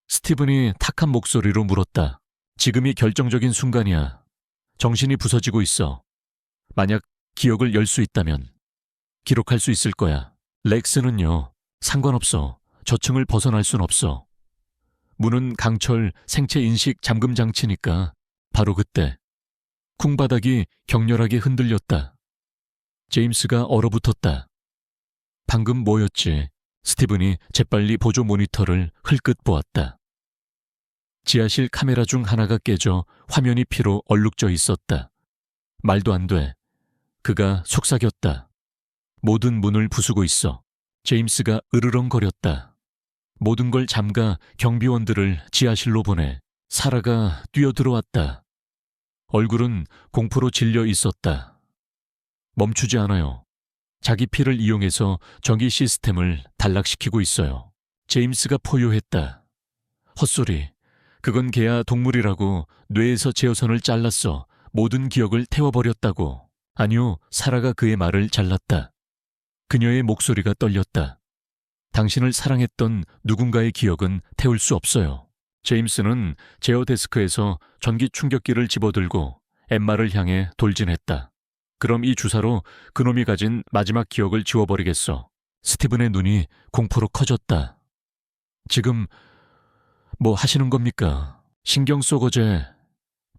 스티븐이 탁한 목소리로 물었다. 지금이 결정적인 순간이야. 정신이 부서지고 있어. 만약 기억을 열 수 있다면 기록할 수 있을 거야. 렉스는요. 상관없어. 저층을 벗어날 순 없어. 문은 강철 생체 인식 잠금 장치니까. 바로 그때 쿵바닥이 격렬하게 흔들렸다. 제임스가 얼어붙었다. 방금 뭐였지? 스티븐이 재빨리 보조 모니터를 흘끗 보았다. 지하실 카메라 중 하나가 깨져 화면이 피로 얼룩져 있었다. 말도 안 돼. 그가 속삭였다. 모든 문을 부수고 있어. 제임스가 으르렁거렸다. 모든 걸 잠가 경비원들을 지하실로 보내 사라가 뛰어들어왔다. 얼굴은 공포로 질려 있었다. 멈추지 않아요. 자기 피를 이용해서 전기 시스템을 단락시키고 있어요. 제임스가 포효했다. 헛소리. 그건 걔야 동물이라고 뇌에서 제어선을 잘랐어. 모든 기억을 태워버렸다고. 아니요, 사라가 그의 말을 잘랐다. 그녀의 목소리가 떨렸다. 당신을 사랑했던 누군가의 기억은 태울 수 없어요. 제임스는 제어 데스크에서 전기 충격기를 집어들고 엠마를 향해 돌진했다. 그럼 이 주사로 그놈이 가진 마지막 기억을 지워버리겠어. 스티븐의 눈이 공포로 커졌다. 지금 뭐 하시는 겁니까? 신경 쏘고제.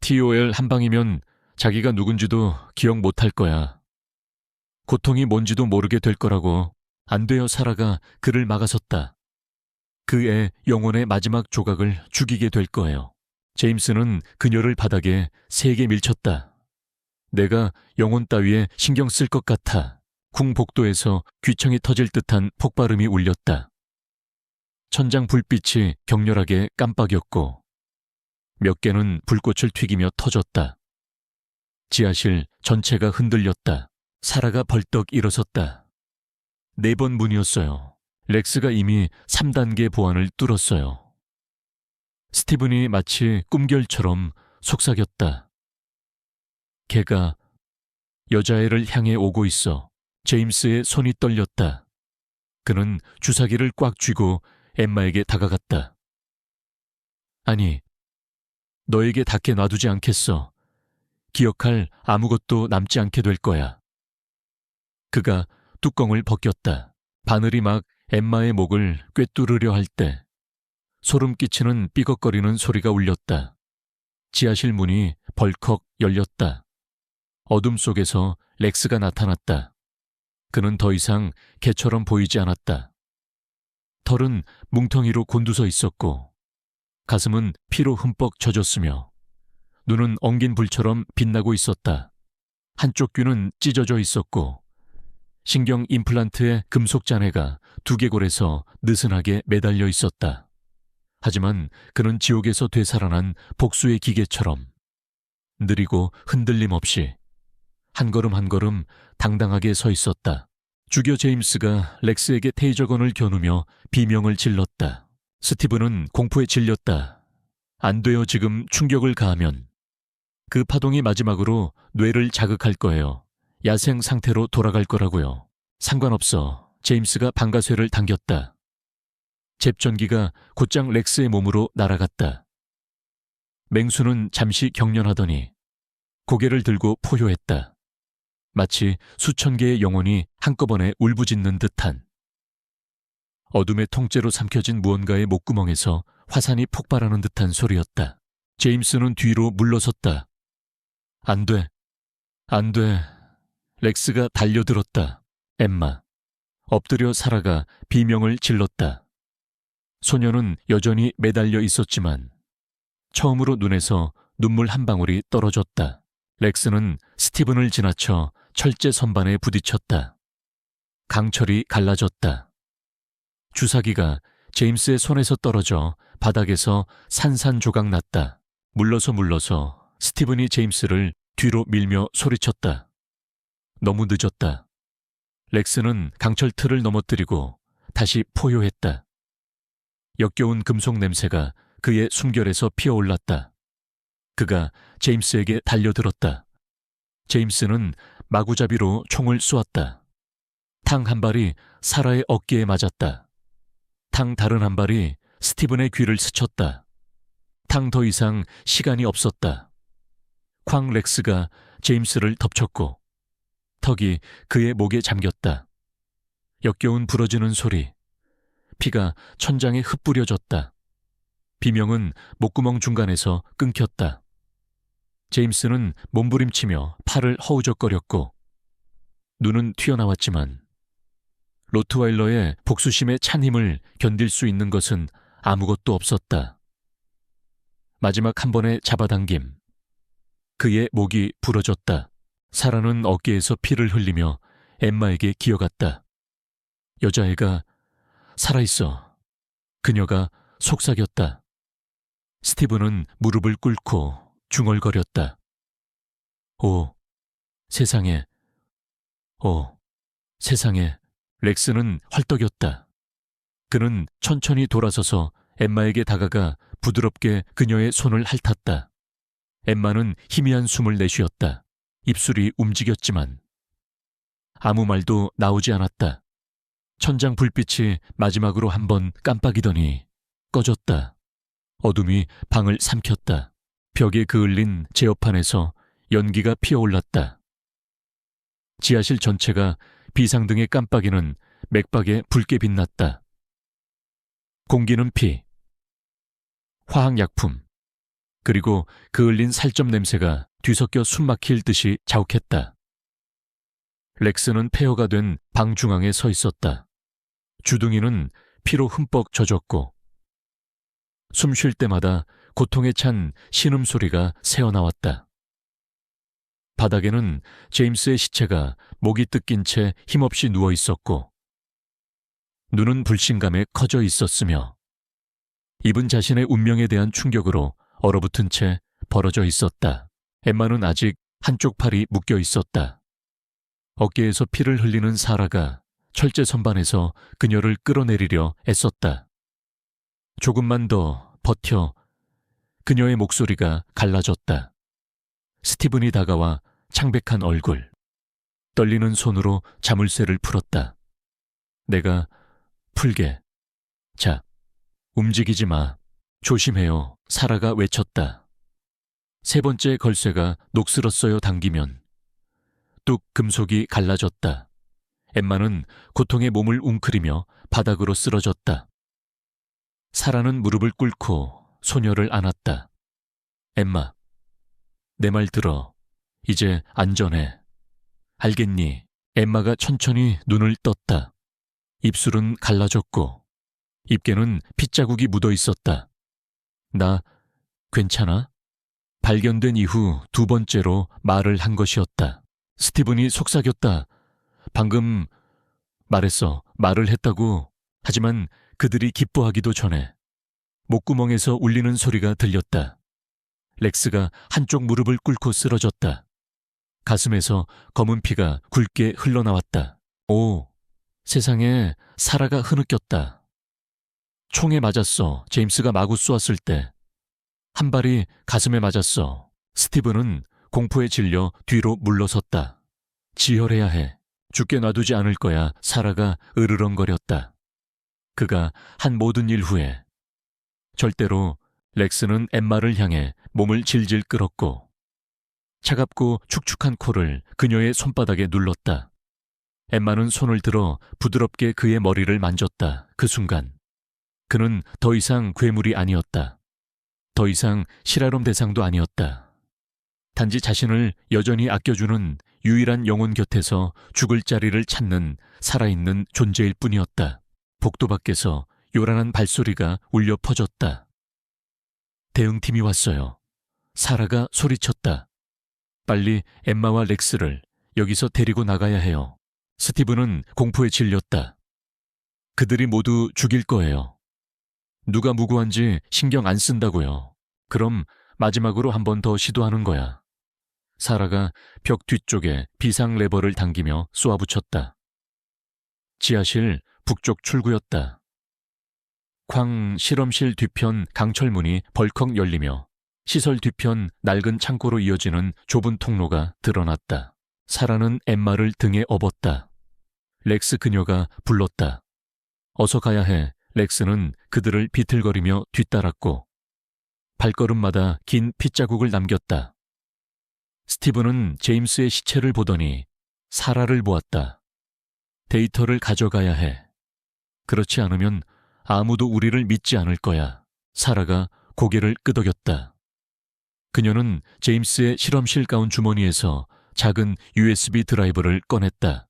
TOL 한 방이면 자기가 누군지도 기억 못할 거야. 고통이 뭔지도 모르게 될 거라고. 안 돼요. 사라가 그를 막아섰다. 그의 영혼의 마지막 조각을 죽이게 될 거예요. 제임스는 그녀를 바닥에 세게 밀쳤다. 내가 영혼 따위에 신경 쓸 것 같아. 궁복도에서 귀청이 터질 듯한 폭발음이 울렸다. 천장 불빛이 격렬하게 깜빡였고 몇 개는 불꽃을 튀기며 터졌다. 지하실 전체가 흔들렸다. 사라가 벌떡 일어섰다. 4번 문이었어요. 렉스가 이미 3단계 보안을 뚫었어요. 스티븐이 마치 꿈결처럼 속삭였다. 걔가 여자애를 향해 오고 있어. 제임스의 손이 떨렸다. 그는 주사기를 꽉 쥐고 엠마에게 다가갔다. 아니, 너에게 닿게 놔두지 않겠어. 기억할 아무것도 남지 않게 될 거야. 그가 뚜껑을 벗겼다. 바늘이 막 엠마의 목을 꿰뚫으려 할 때 소름 끼치는 삐걱거리는 소리가 울렸다. 지하실 문이 벌컥 열렸다. 어둠 속에서 렉스가 나타났다. 그는 더 이상 개처럼 보이지 않았다. 털은 뭉텅이로 곤두서 있었고 가슴은 피로 흠뻑 젖었으며 눈은 엉긴 불처럼 빛나고 있었다. 한쪽 귀는 찢어져 있었고 신경 임플란트의 금속 잔해가 두개골에서 느슨하게 매달려 있었다. 하지만 그는 지옥에서 되살아난 복수의 기계처럼 느리고 흔들림 없이 한 걸음 한 걸음 당당하게 서 있었다. 주교 제임스가 렉스에게 테이저건을 겨누며 비명을 질렀다. 스티븐은 공포에 질렸다. 안 돼요. 지금 충격을 가하면 그 파동이 마지막으로 뇌를 자극할 거예요. 야생 상태로 돌아갈 거라고요. 상관없어. 제임스가 방가쇠를 당겼다. 잽전기가 곧장 렉스의 몸으로 날아갔다. 맹수는 잠시 경련하더니 고개를 들고 포효했다. 마치 수천 개의 영혼이 한꺼번에 울부짖는 듯한. 어둠의 통째로 삼켜진 무언가의 목구멍에서 화산이 폭발하는 듯한 소리였다. 제임스는 뒤로 물러섰다. 안 돼. 안 돼. 렉스가 달려들었다. 엠마. 엎드려 사라가 비명을 질렀다. 소녀는 여전히 매달려 있었지만 처음으로 눈에서 눈물 한 방울이 떨어졌다. 렉스는 스티븐을 지나쳐 철제 선반에 부딪혔다. 강철이 갈라졌다. 주사기가 제임스의 손에서 떨어져 바닥에서 산산조각 났다. 물러서 스티븐이 제임스를 뒤로 밀며 소리쳤다. 너무 늦었다. 렉스는 강철 틀을 넘어뜨리고 다시 포효했다. 역겨운 금속 냄새가 그의 숨결에서 피어올랐다. 그가 제임스에게 달려들었다. 제임스는 마구잡이로 총을 쏘았다. 탕 한 발이 사라의 어깨에 맞았다. 탕 다른 한 발이 스티븐의 귀를 스쳤다. 탕 더 이상 시간이 없었다. 쾅 렉스가 제임스를 덮쳤고 턱이 그의 목에 잠겼다. 역겨운 부러지는 소리. 피가 천장에 흩뿌려졌다. 비명은 목구멍 중간에서 끊겼다. 제임스는 몸부림치며 팔을 허우적거렸고 눈은 튀어나왔지만 로트와일러의 복수심에 찬 힘을 견딜 수 있는 것은 아무것도 없었다. 마지막 한 번의 잡아당김. 그의 목이 부러졌다. 사라는 어깨에서 피를 흘리며 엠마에게 기어갔다. 여자애가 살아있어. 그녀가 속삭였다. 스티븐은 무릎을 꿇고 중얼거렸다. 오, 세상에. 오, 세상에. 렉스는 활떡였다. 그는 천천히 돌아서서 엠마에게 다가가 부드럽게 그녀의 손을 핥았다. 엠마는 희미한 숨을 내쉬었다. 입술이 움직였지만 아무 말도 나오지 않았다. 천장 불빛이 마지막으로 한번 깜빡이더니 꺼졌다. 어둠이 방을 삼켰다. 벽에 그을린 제어판에서 연기가 피어올랐다. 지하실 전체가 비상등의 깜빡이는 맥박에 붉게 빛났다. 공기는 피, 화학약품, 그리고 그을린 살점 냄새가 뒤섞여 숨막힐 듯이 자욱했다. 렉스는 폐허가 된 방 중앙에 서 있었다. 주둥이는 피로 흠뻑 젖었고 숨 쉴 때마다 고통에 찬 신음소리가 새어나왔다. 바닥에는 제임스의 시체가 목이 뜯긴 채 힘없이 누워 있었고 눈은 불신감에 커져 있었으며 입은 자신의 운명에 대한 충격으로 얼어붙은 채 벌어져 있었다. 엠마는 아직 한쪽 팔이 묶여 있었다. 어깨에서 피를 흘리는 사라가 철제 선반에서 그녀를 끌어내리려 애썼다. 조금만 더 버텨. 그녀의 목소리가 갈라졌다. 스티븐이 다가와 창백한 얼굴, 떨리는 손으로 자물쇠를 풀었다. 내가 풀게. 자, 움직이지 마. 조심해요. 사라가 외쳤다. 세 번째 걸쇠가 녹슬었어요 당기면 뚝 금속이 갈라졌다. 엠마는 고통에 몸을 웅크리며 바닥으로 쓰러졌다. 사라는 무릎을 꿇고 소녀를 안았다. 엠마, 내 말 들어. 이제 안전해. 알겠니? 엠마가 천천히 눈을 떴다. 입술은 갈라졌고 입계는 핏자국이 묻어 있었다. 나 괜찮아? 발견된 이후 두 번째로 말을 한 것이었다. 스티븐이 속삭였다. 방금 말을 했다고. 하지만 그들이 기뻐하기도 전에 목구멍에서 울리는 소리가 들렸다. 렉스가 한쪽 무릎을 꿇고 쓰러졌다. 가슴에서 검은 피가 굵게 흘러나왔다. 오, 세상에. 사라가 흐느꼈다. 총에 맞았어. 제임스가 마구 쏘았을 때. 한 발이 가슴에 맞았어. 스티븐은 공포에 질려 뒤로 물러섰다. 지혈해야 해. 죽게 놔두지 않을 거야. 사라가 으르렁거렸다. 그가 한 모든 일 후에 절대로. 렉스는 엠마를 향해 몸을 질질 끌었고 차갑고 축축한 코를 그녀의 손바닥에 눌렀다. 엠마는 손을 들어 부드럽게 그의 머리를 만졌다. 그 순간 그는 더 이상 괴물이 아니었다. 더 이상 실화롬 대상도 아니었다. 단지 자신을 여전히 아껴주는 유일한 영혼 곁에서 죽을 자리를 찾는 살아있는 존재일 뿐이었다. 복도 밖에서 요란한 발소리가 울려 퍼졌다. 대응팀이 왔어요. 사라가 소리쳤다. 빨리 엠마와 렉스를 여기서 데리고 나가야 해요. 스티븐은 공포에 질렸다. 그들이 모두 죽일 거예요. 누가 무고한지 신경 안 쓴다고요. 그럼 마지막으로 한 번 더 시도하는 거야. 사라가 벽 뒤쪽에 비상 레버를 당기며 쏘아붙였다. 지하실 북쪽 출구였다. 쾅. 실험실 뒤편 강철문이 벌컥 열리며 시설 뒤편 낡은 창고로 이어지는 좁은 통로가 드러났다. 사라는 엠마를 등에 업었다. 렉스 그녀가 불렀다. 어서 가야 해. 렉스는 그들을 비틀거리며 뒤따랐고 발걸음마다 긴 핏자국을 남겼다. 스티븐은 제임스의 시체를 보더니 사라를 보았다. 데이터를 가져가야 해. 그렇지 않으면 아무도 우리를 믿지 않을 거야. 사라가 고개를 끄덕였다. 그녀는 제임스의 실험실 가운 주머니에서 작은 USB 드라이브를 꺼냈다.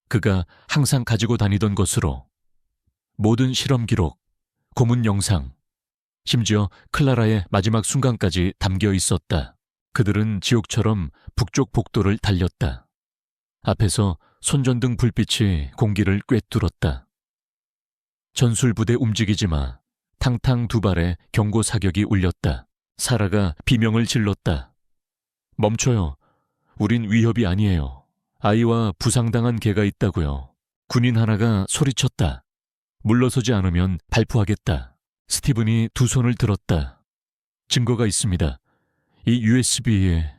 그가 항상 가지고 다니던 것으로 모든 실험 기록, 고문 영상, 심지어 클라라의 마지막 순간까지 담겨 있었다. 그들은 지옥처럼 북쪽 복도를 달렸다. 앞에서 손전등 불빛이 공기를 꿰뚫었다. 전술부대 움직이지 마. 탕탕 두 발에 경고 사격이 울렸다. 사라가 비명을 질렀다. 멈춰요. 우린 위협이 아니에요. 아이와 부상당한 개가 있다고요. 군인 하나가 소리쳤다. 물러서지 않으면 발포하겠다. 스티븐이 두 손을 들었다. 증거가 있습니다. 이 USB에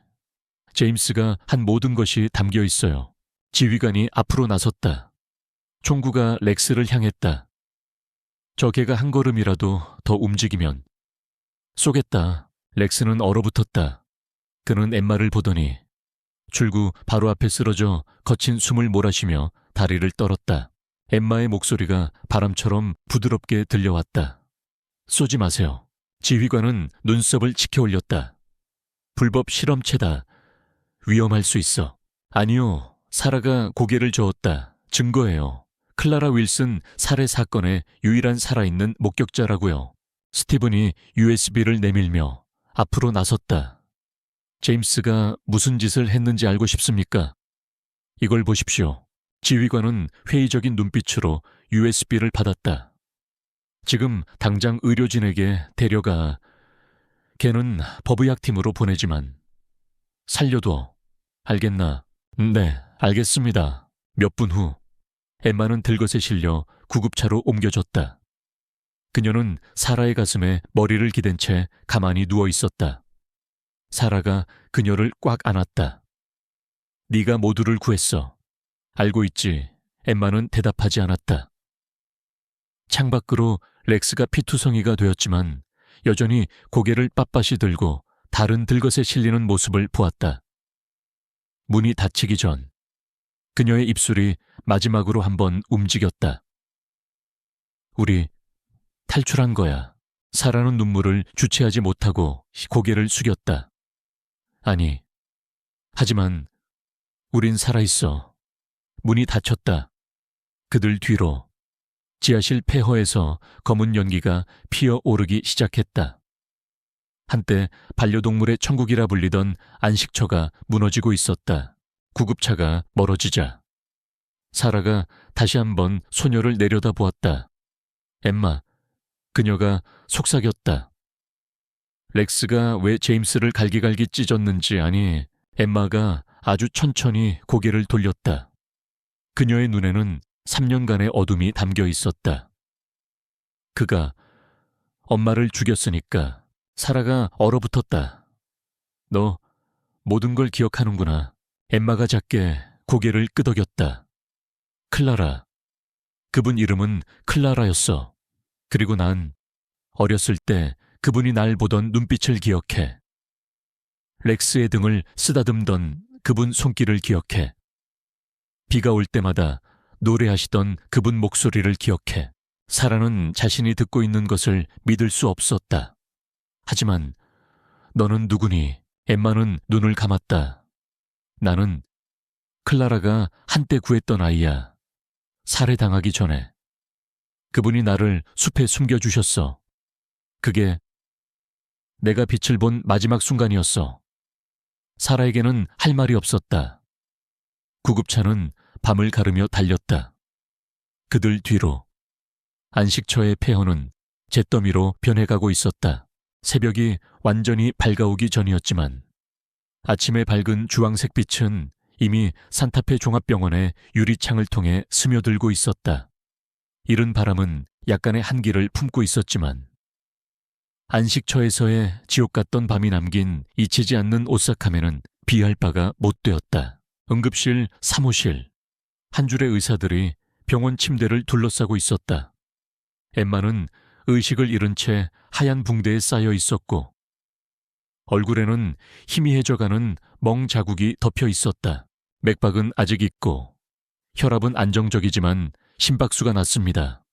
제임스가 한 모든 것이 담겨 있어요. 지휘관이 앞으로 나섰다. 총구가 렉스를 향했다. 저 개가 한 걸음이라도 더 움직이면 쏘겠다. 렉스는 얼어붙었다. 그는 엠마를 보더니 출구 바로 앞에 쓰러져 거친 숨을 몰아쉬며 다리를 떨었다. 엠마의 목소리가 바람처럼 부드럽게 들려왔다. 쏘지 마세요. 지휘관은 눈썹을 치켜 올렸다. 불법 실험체다. 위험할 수 있어. 아니요. 사라가 고개를 저었다. 증거예요. 클라라 윌슨 살해 사건의 유일한 살아있는 목격자라고요. 스티븐이 USB를 내밀며 앞으로 나섰다. 제임스가 무슨 짓을 했는지 알고 싶습니까? 이걸 보십시오. 지휘관은 회의적인 눈빛으로 USB를 받았다. 지금 당장 의료진에게 데려가. 걔는 법의학팀으로 보내지만 살려둬. 알겠나? 네, 알겠습니다. 몇 분 후 엠마는 들것에 실려 구급차로 옮겨졌다. 그녀는 사라의 가슴에 머리를 기댄 채 가만히 누워 있었다. 사라가 그녀를 꽉 안았다. 네가 모두를 구했어. 알고 있지. 엠마는 대답하지 않았다. 창밖으로 렉스가 피투성이가 되었지만 여전히 고개를 빳빳이 들고 다른 들것에 실리는 모습을 보았다. 문이 닫히기 전 그녀의 입술이 마지막으로 한번 움직였다. 우리 탈출한 거야. 사라는 눈물을 주체하지 못하고 고개를 숙였다. 아니, 하지만 우린 살아있어. 문이 닫혔다. 그들 뒤로 지하실 폐허에서 검은 연기가 피어오르기 시작했다. 한때 반려동물의 천국이라 불리던 안식처가 무너지고 있었다. 구급차가 멀어지자 사라가 다시 한번 소녀를 내려다보았다. 엠마, 그녀가 속삭였다. 렉스가 왜 제임스를 갈기갈기 찢었는지 아니, 엠마가 아주 천천히 고개를 돌렸다. 그녀의 눈에는 3년간의 어둠이 담겨 있었다. 그가 엄마를 죽였으니까. 사라가 얼어붙었다. 너 모든 걸 기억하는구나. 엠마가 작게 고개를 끄덕였다. 클라라. 그분 이름은 클라라였어. 그리고 난 어렸을 때 그분이 날 보던 눈빛을 기억해. 렉스의 등을 쓰다듬던 그분 손길을 기억해. 비가 올 때마다 노래하시던 그분 목소리를 기억해. 사라는 자신이 듣고 있는 것을 믿을 수 없었다. 하지만 너는 누구니? 엠마는 눈을 감았다. 나는 클라라가 한때 구했던 아이야. 살해당하기 전에. 그분이 나를 숲에 숨겨주셨어. 그게 내가 빛을 본 마지막 순간이었어. 사라에게는 할 말이 없었다. 구급차는 밤을 가르며 달렸다. 그들 뒤로 안식처의 폐허는 잿더미로 변해가고 있었다. 새벽이 완전히 밝아오기 전이었지만 아침의 밝은 주황색 빛은 이미 산타페 종합병원의 유리창을 통해 스며들고 있었다. 이른 바람은 약간의 한기를 품고 있었지만 안식처에서의 지옥 같던 밤이 남긴 잊히지 않는 오사카메는 비할 바가 못 되었다. 응급실, 사무실, 한 줄의 의사들이 병원 침대를 둘러싸고 있었다. 엠마는 의식을 잃은 채 하얀 붕대에 쌓여 있었고 얼굴에는 희미해져가는 멍 자국이 덮여 있었다. 맥박은 아직 있고 혈압은 안정적이지만 심박수가 낮습니다.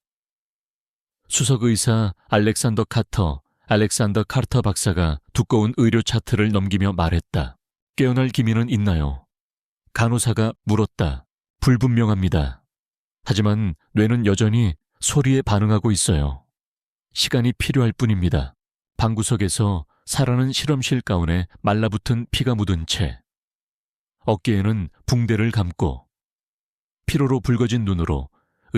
수석의사 알렉산더 카터 박사가 두꺼운 의료 차트를 넘기며 말했다. 깨어날 기미는 있나요? 간호사가 물었다. 불분명합니다. 하지만 뇌는 여전히 소리에 반응하고 있어요. 시간이 필요할 뿐입니다. 방구석에서 사라는 실험실 가운에 말라붙은 피가 묻은 채 어깨에는 붕대를 감고 피로로 붉어진 눈으로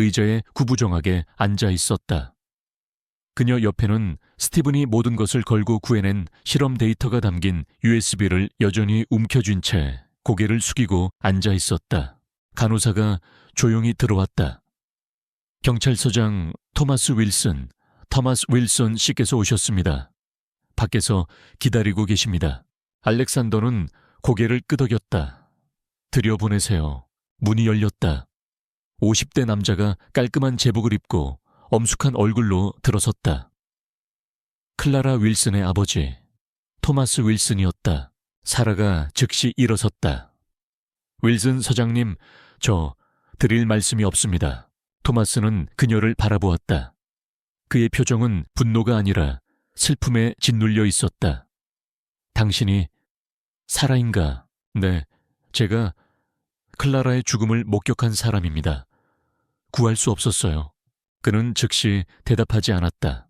의자에 구부정하게 앉아 있었다. 그녀 옆에는 스티븐이 모든 것을 걸고 구해낸 실험 데이터가 담긴 USB를 여전히 움켜쥔 채 고개를 숙이고 앉아 있었다. 간호사가 조용히 들어왔다. 경찰서장 토마스 윌슨 씨께서 오셨습니다. 밖에서 기다리고 계십니다. 알렉산더는 고개를 끄덕였다. 들여보내세요. 문이 열렸다. 50대 남자가 깔끔한 제복을 입고 엄숙한 얼굴로 들어섰다. 클라라 윌슨의 아버지, 토마스 윌슨이었다. 사라가 즉시 일어섰다. 윌슨 서장님, 저 드릴 말씀이 없습니다. 토마스는 그녀를 바라보았다. 그의 표정은 분노가 아니라 슬픔에 짓눌려 있었다. 당신이 사라인가? 네, 제가 클라라의 죽음을 목격한 사람입니다. 구할 수 없었어요. 그는 즉시 대답하지 않았다.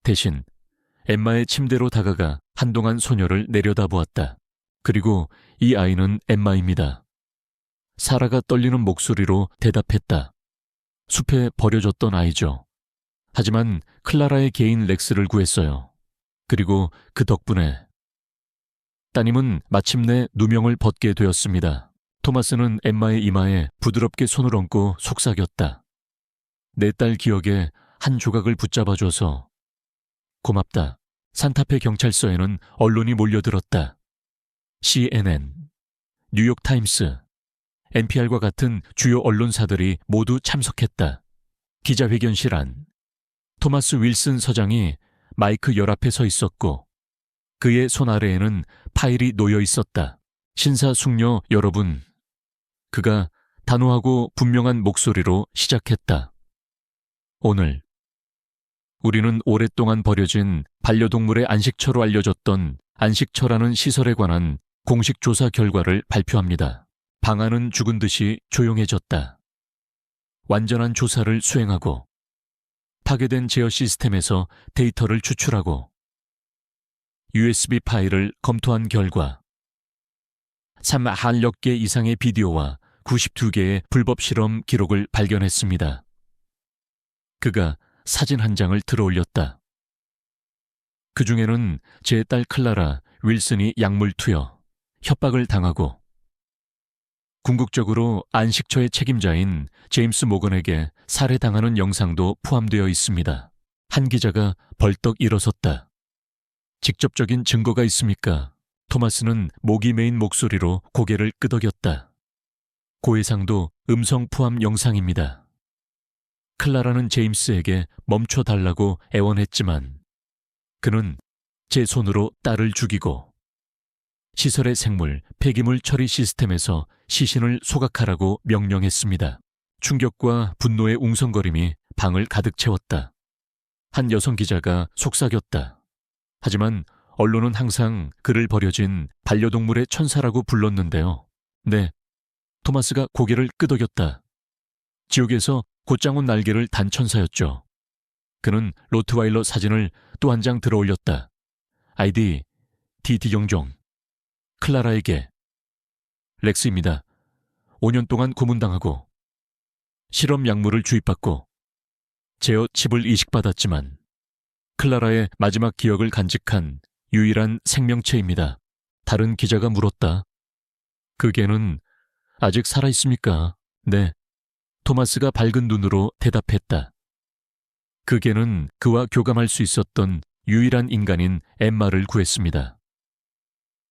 대신 엠마의 침대로 다가가 한동안 소녀를 내려다보았다. 그리고 이 아이는 엠마입니다. 사라가 떨리는 목소리로 대답했다. 숲에 버려졌던 아이죠. 하지만 클라라의 개인 렉스를 구했어요. 그리고 그 덕분에 따님은 마침내 누명을 벗게 되었습니다. 토마스는 엠마의 이마에 부드럽게 손을 얹고 속삭였다. 내 딸 기억에 한 조각을 붙잡아줘서 고맙다. 산타페 경찰서에는 언론이 몰려들었다. CNN, 뉴욕타임스, NPR과 같은 주요 언론사들이 모두 참석했다. 기자회견실 안, 토마스 윌슨 서장이 마이크 열 앞에 서 있었고 그의 손 아래에는 파일이 놓여 있었다. 신사숙녀 여러분, 그가 단호하고 분명한 목소리로 시작했다. 오늘 우리는 오랫동안 버려진 반려동물의 안식처로 알려졌던 안식처라는 시설에 관한 공식 조사 결과를 발표합니다. 방안은 죽은 듯이 조용해졌다. 완전한 조사를 수행하고 파괴된 제어 시스템에서 데이터를 추출하고 USB 파일을 검토한 결과 3만여 개 이상의 비디오와 92개의 불법 실험 기록을 발견했습니다. 그가 사진 한 장을 들어올렸다. 그 중에는 제 딸 클라라 윌슨이 약물 투여, 협박을 당하고 궁극적으로 안식처의 책임자인 제임스 모건에게 살해당하는 영상도 포함되어 있습니다. 한 기자가 벌떡 일어섰다. 직접적인 증거가 있습니까? 토마스는 목이 메인 목소리로 고개를 끄덕였다. 고해상도 음성 포함 영상입니다. 클라라는 제임스에게 멈춰달라고 애원했지만 그는 제 손으로 딸을 죽이고 시설의 생물, 폐기물 처리 시스템에서 시신을 소각하라고 명령했습니다. 충격과 분노의 웅성거림이 방을 가득 채웠다. 한 여성 기자가 속삭였다. 하지만 언론은 항상 그를 버려진 반려동물의 천사라고 불렀는데요. 네, 토마스가 고개를 끄덕였다. 지옥에서 곧장 온 날개를 단 천사였죠. 그는 로트와일러 사진을 또 한 장 들어올렸다. 아이디 디디경종. 클라라에게. 렉스입니다. 5년 동안 고문당하고 실험 약물을 주입받고 제어 칩을 이식받았지만 클라라의 마지막 기억을 간직한 유일한 생명체입니다. 다른 기자가 물었다. 그 개는 아직 살아있습니까? 네. 토마스가 밝은 눈으로 대답했다. 그 개는 그와 교감할 수 있었던 유일한 인간인 엠마를 구했습니다.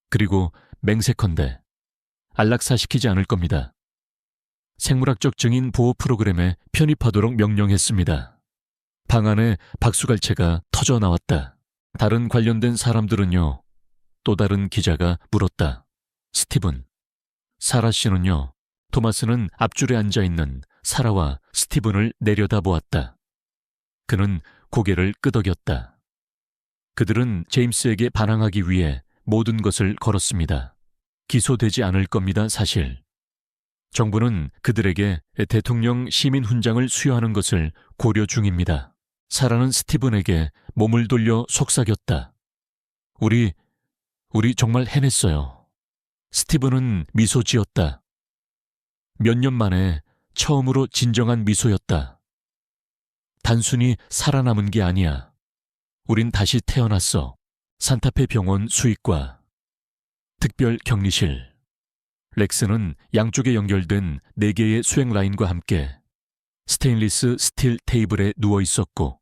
그리고 맹세컨대 안락사시키지 않을 겁니다. 생물학적 증인 보호 프로그램에 편입하도록 명령했습니다. 방 안에 박수갈채가 터져 나왔다. 다른 관련된 사람들은요? 또 다른 기자가 물었다. 스티븐. 사라 씨는요? 토마스는 앞줄에 앉아있는 사라와 스티븐을 내려다보았다. 그는 고개를 끄덕였다. 그들은 제임스에게 반항하기 위해 모든 것을 걸었습니다. 기소되지 않을 겁니다, 사실. 정부는 그들에게 대통령 시민 훈장을 수여하는 것을 고려 중입니다. 사라는 스티븐에게 몸을 돌려 속삭였다. 우리 정말 해냈어요. 스티븐은 미소 지었다. 몇 년 만에 처음으로 진정한 미소였다. 단순히 살아남은 게 아니야. 우린 다시 태어났어. 산타페 병원 수의과. 특별 격리실. 렉스는 양쪽에 연결된 4개의 수행 라인과 함께 스테인리스 스틸 테이블에 누워 있었고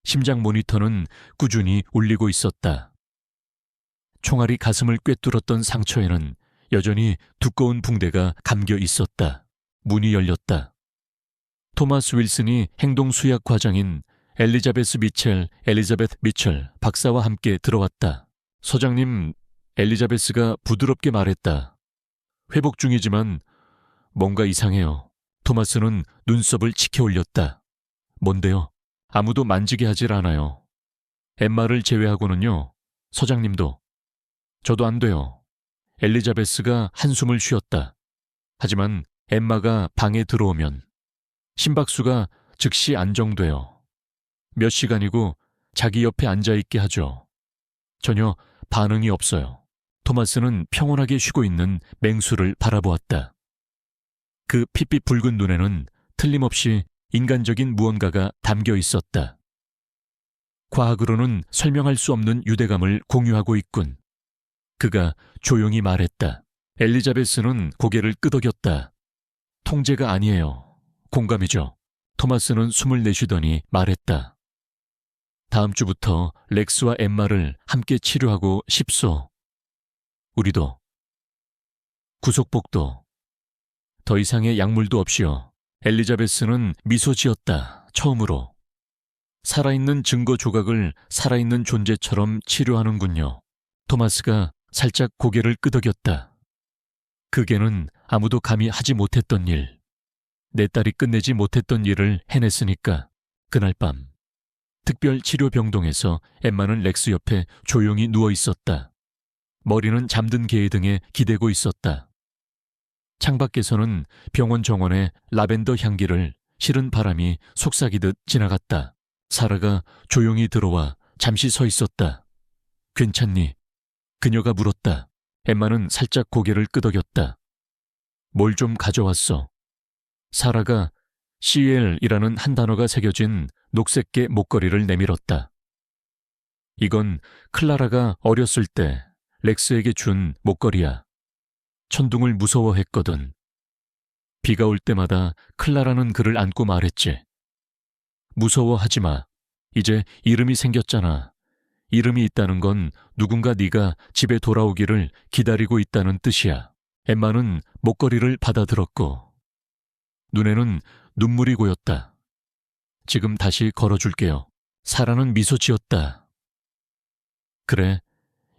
심장 모니터는 꾸준히 울리고 있었다. 총알이 가슴을 꿰뚫었던 상처에는 여전히 두꺼운 붕대가 감겨 있었다. 문이 열렸다. 토마스 윌슨이 행동수약 과장인 엘리자베스 미첼 박사와 함께 들어왔다. 서장님, 엘리자베스가 부드럽게 말했다. 회복 중이지만 뭔가 이상해요. 토마스는 눈썹을 치켜 올렸다. 뭔데요? 아무도 만지게 하질 않아요. 엠마를 제외하고는요. 서장님도. 저도 안 돼요. 엘리자베스가 한숨을 쉬었다. 하지만 엠마가 방에 들어오면 심박수가 즉시 안정돼요. 몇 시간이고 자기 옆에 앉아있게 하죠. 전혀 반응이 없어요. 토마스는 평온하게 쉬고 있는 맹수를 바라보았다. 그 핏빛 붉은 눈에는 틀림없이 인간적인 무언가가 담겨 있었다. 과학으로는 설명할 수 없는 유대감을 공유하고 있군. 그가 조용히 말했다. 엘리자베스는 고개를 끄덕였다. 통제가 아니에요. 공감이죠. 토마스는 숨을 내쉬더니 말했다. 다음 주부터 렉스와 엠마를 함께 치료하고 싶소. 우리도. 구속복도. 더 이상의 약물도 없이요. 엘리자베스는 미소 지었다. 처음으로. 살아있는 증거 조각을 살아있는 존재처럼 치료하는군요. 토마스가 살짝 고개를 끄덕였다. 그게는 아무도 감히 하지 못했던 일. 내 딸이 끝내지 못했던 일을 해냈으니까. 그날 밤 특별치료병동에서 엠마는 렉스 옆에 조용히 누워 있었다. 머리는 잠든 개의 등에 기대고 있었다. 창밖에서는 병원 정원의 라벤더 향기를 시른 바람이 속삭이듯 지나갔다. 사라가 조용히 들어와 잠시 서 있었다. 괜찮니? 그녀가 물었다. 엠마는 살짝 고개를 끄덕였다. 뭘 좀 가져왔어. 사라가 CL이라는 한 단어가 새겨진 녹색계 목걸이를 내밀었다. 이건 클라라가 어렸을 때 렉스에게 준 목걸이야. 천둥을 무서워했거든. 비가 올 때마다 클라라는 그를 안고 말했지. 무서워하지 마. 이제 이름이 생겼잖아. 이름이 있다는 건 누군가 네가 집에 돌아오기를 기다리고 있다는 뜻이야. 엠마는 목걸이를 받아들었고 눈에는 눈물이 고였다. 지금 다시 걸어줄게요. 사라는 미소 지었다. 그래,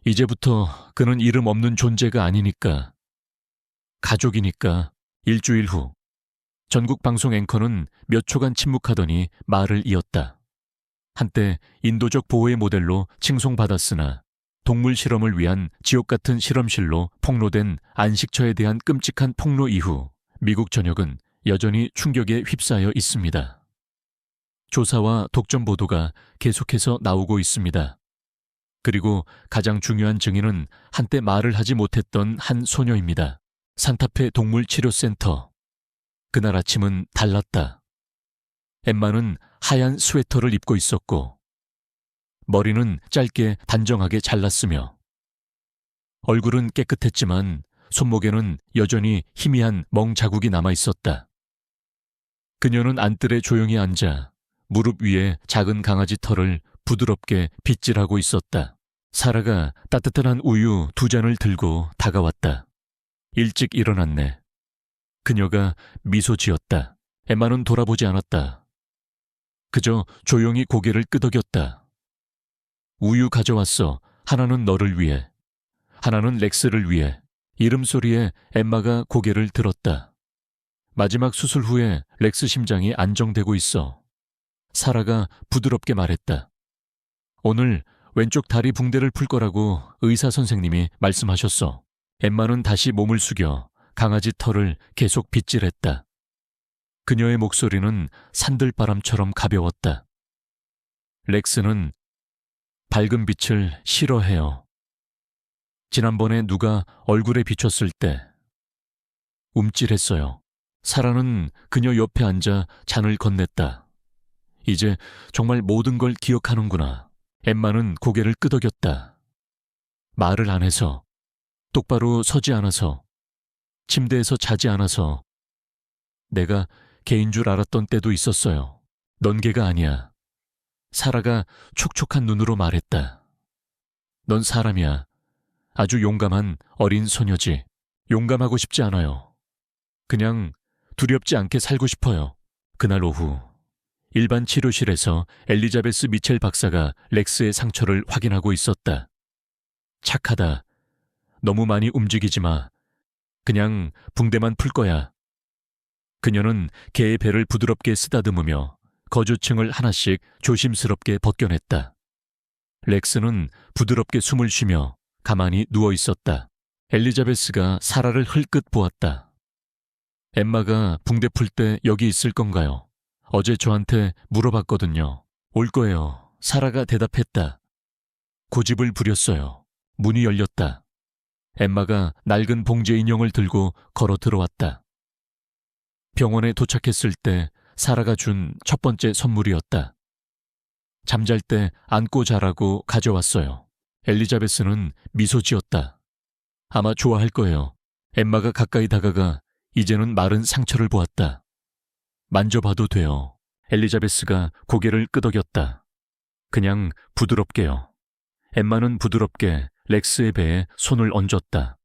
이제부터 그는 이름 없는 존재가 아니니까. 가족이니까. 일주일 후 전국 방송 앵커는 몇 초간 침묵하더니 말을 이었다. 한때 인도적 보호의 모델로 칭송받았으나 동물 실험을 위한 지옥 같은 실험실로 폭로된 안식처에 대한 끔찍한 폭로 이후 미국 전역은 여전히 충격에 휩싸여 있습니다. 조사와 독점 보도가 계속해서 나오고 있습니다. 그리고 가장 중요한 증인은 한때 말을 하지 못했던 한 소녀입니다. 산타페 동물치료센터. 그날 아침은 달랐다. 엠마는 하얀 스웨터를 입고 있었고 머리는 짧게 단정하게 잘랐으며 얼굴은 깨끗했지만 손목에는 여전히 희미한 멍 자국이 남아 있었다. 그녀는 안뜰에 조용히 앉아 무릎 위에 작은 강아지 털을 부드럽게 빗질하고 있었다. 사라가 따뜻한 우유 2잔을 들고 다가왔다. 일찍 일어났네. 그녀가 미소 지었다. 엠마는 돌아보지 않았다. 그저 조용히 고개를 끄덕였다. 우유 가져왔어. 하나는 너를 위해. 하나는 렉스를 위해. 이름소리에 엠마가 고개를 들었다. 마지막 수술 후에 렉스 심장이 안정되고 있어. 사라가 부드럽게 말했다. 오늘 왼쪽 다리 붕대를 풀 거라고 의사 선생님이 말씀하셨어. 엠마는 다시 몸을 숙여 강아지 털을 계속 빗질했다. 그녀의 목소리는 산들바람처럼 가벼웠다. 렉스는 밝은 빛을 싫어해요. 지난번에 누가 얼굴에 비췄을 때 움찔했어요. 사라는 그녀 옆에 앉아 잔을 건넸다. 이제 정말 모든 걸 기억하는구나. 엠마는 고개를 끄덕였다. 말을 안 해서, 똑바로 서지 않아서, 침대에서 자지 않아서 내가 개인 줄 알았던 때도 있었어요. 넌 개가 아니야. 사라가 촉촉한 눈으로 말했다. 넌 사람이야. 아주 용감한 어린 소녀지. 용감하고 싶지 않아요. 그냥 두렵지 않게 살고 싶어요. 그날 오후 일반 치료실에서 엘리자베스 미첼 박사가 렉스의 상처를 확인하고 있었다. 착하다. 너무 많이 움직이지 마. 그냥 붕대만 풀 거야. 그녀는 개의 배를 부드럽게 쓰다듬으며 거주층을 하나씩 조심스럽게 벗겨냈다. 렉스는 부드럽게 숨을 쉬며 가만히 누워 있었다. 엘리자베스가 사라를 흘끗 보았다. 엠마가 붕대 풀 때 여기 있을 건가요? 어제 저한테 물어봤거든요. 올 거예요. 사라가 대답했다. 고집을 부렸어요. 문이 열렸다. 엠마가 낡은 봉제 인형을 들고 걸어 들어왔다. 병원에 도착했을 때 사라가 준 첫 번째 선물이었다. 잠잘 때 안고 자라고 가져왔어요. 엘리자베스는 미소 지었다. 아마 좋아할 거예요. 엠마가 가까이 다가가 이제는 마른 상처를 보았다. 만져봐도 돼요. 엘리자베스가 고개를 끄덕였다. 그냥 부드럽게요. 엠마는 부드럽게 렉스의 배에 손을 얹었다.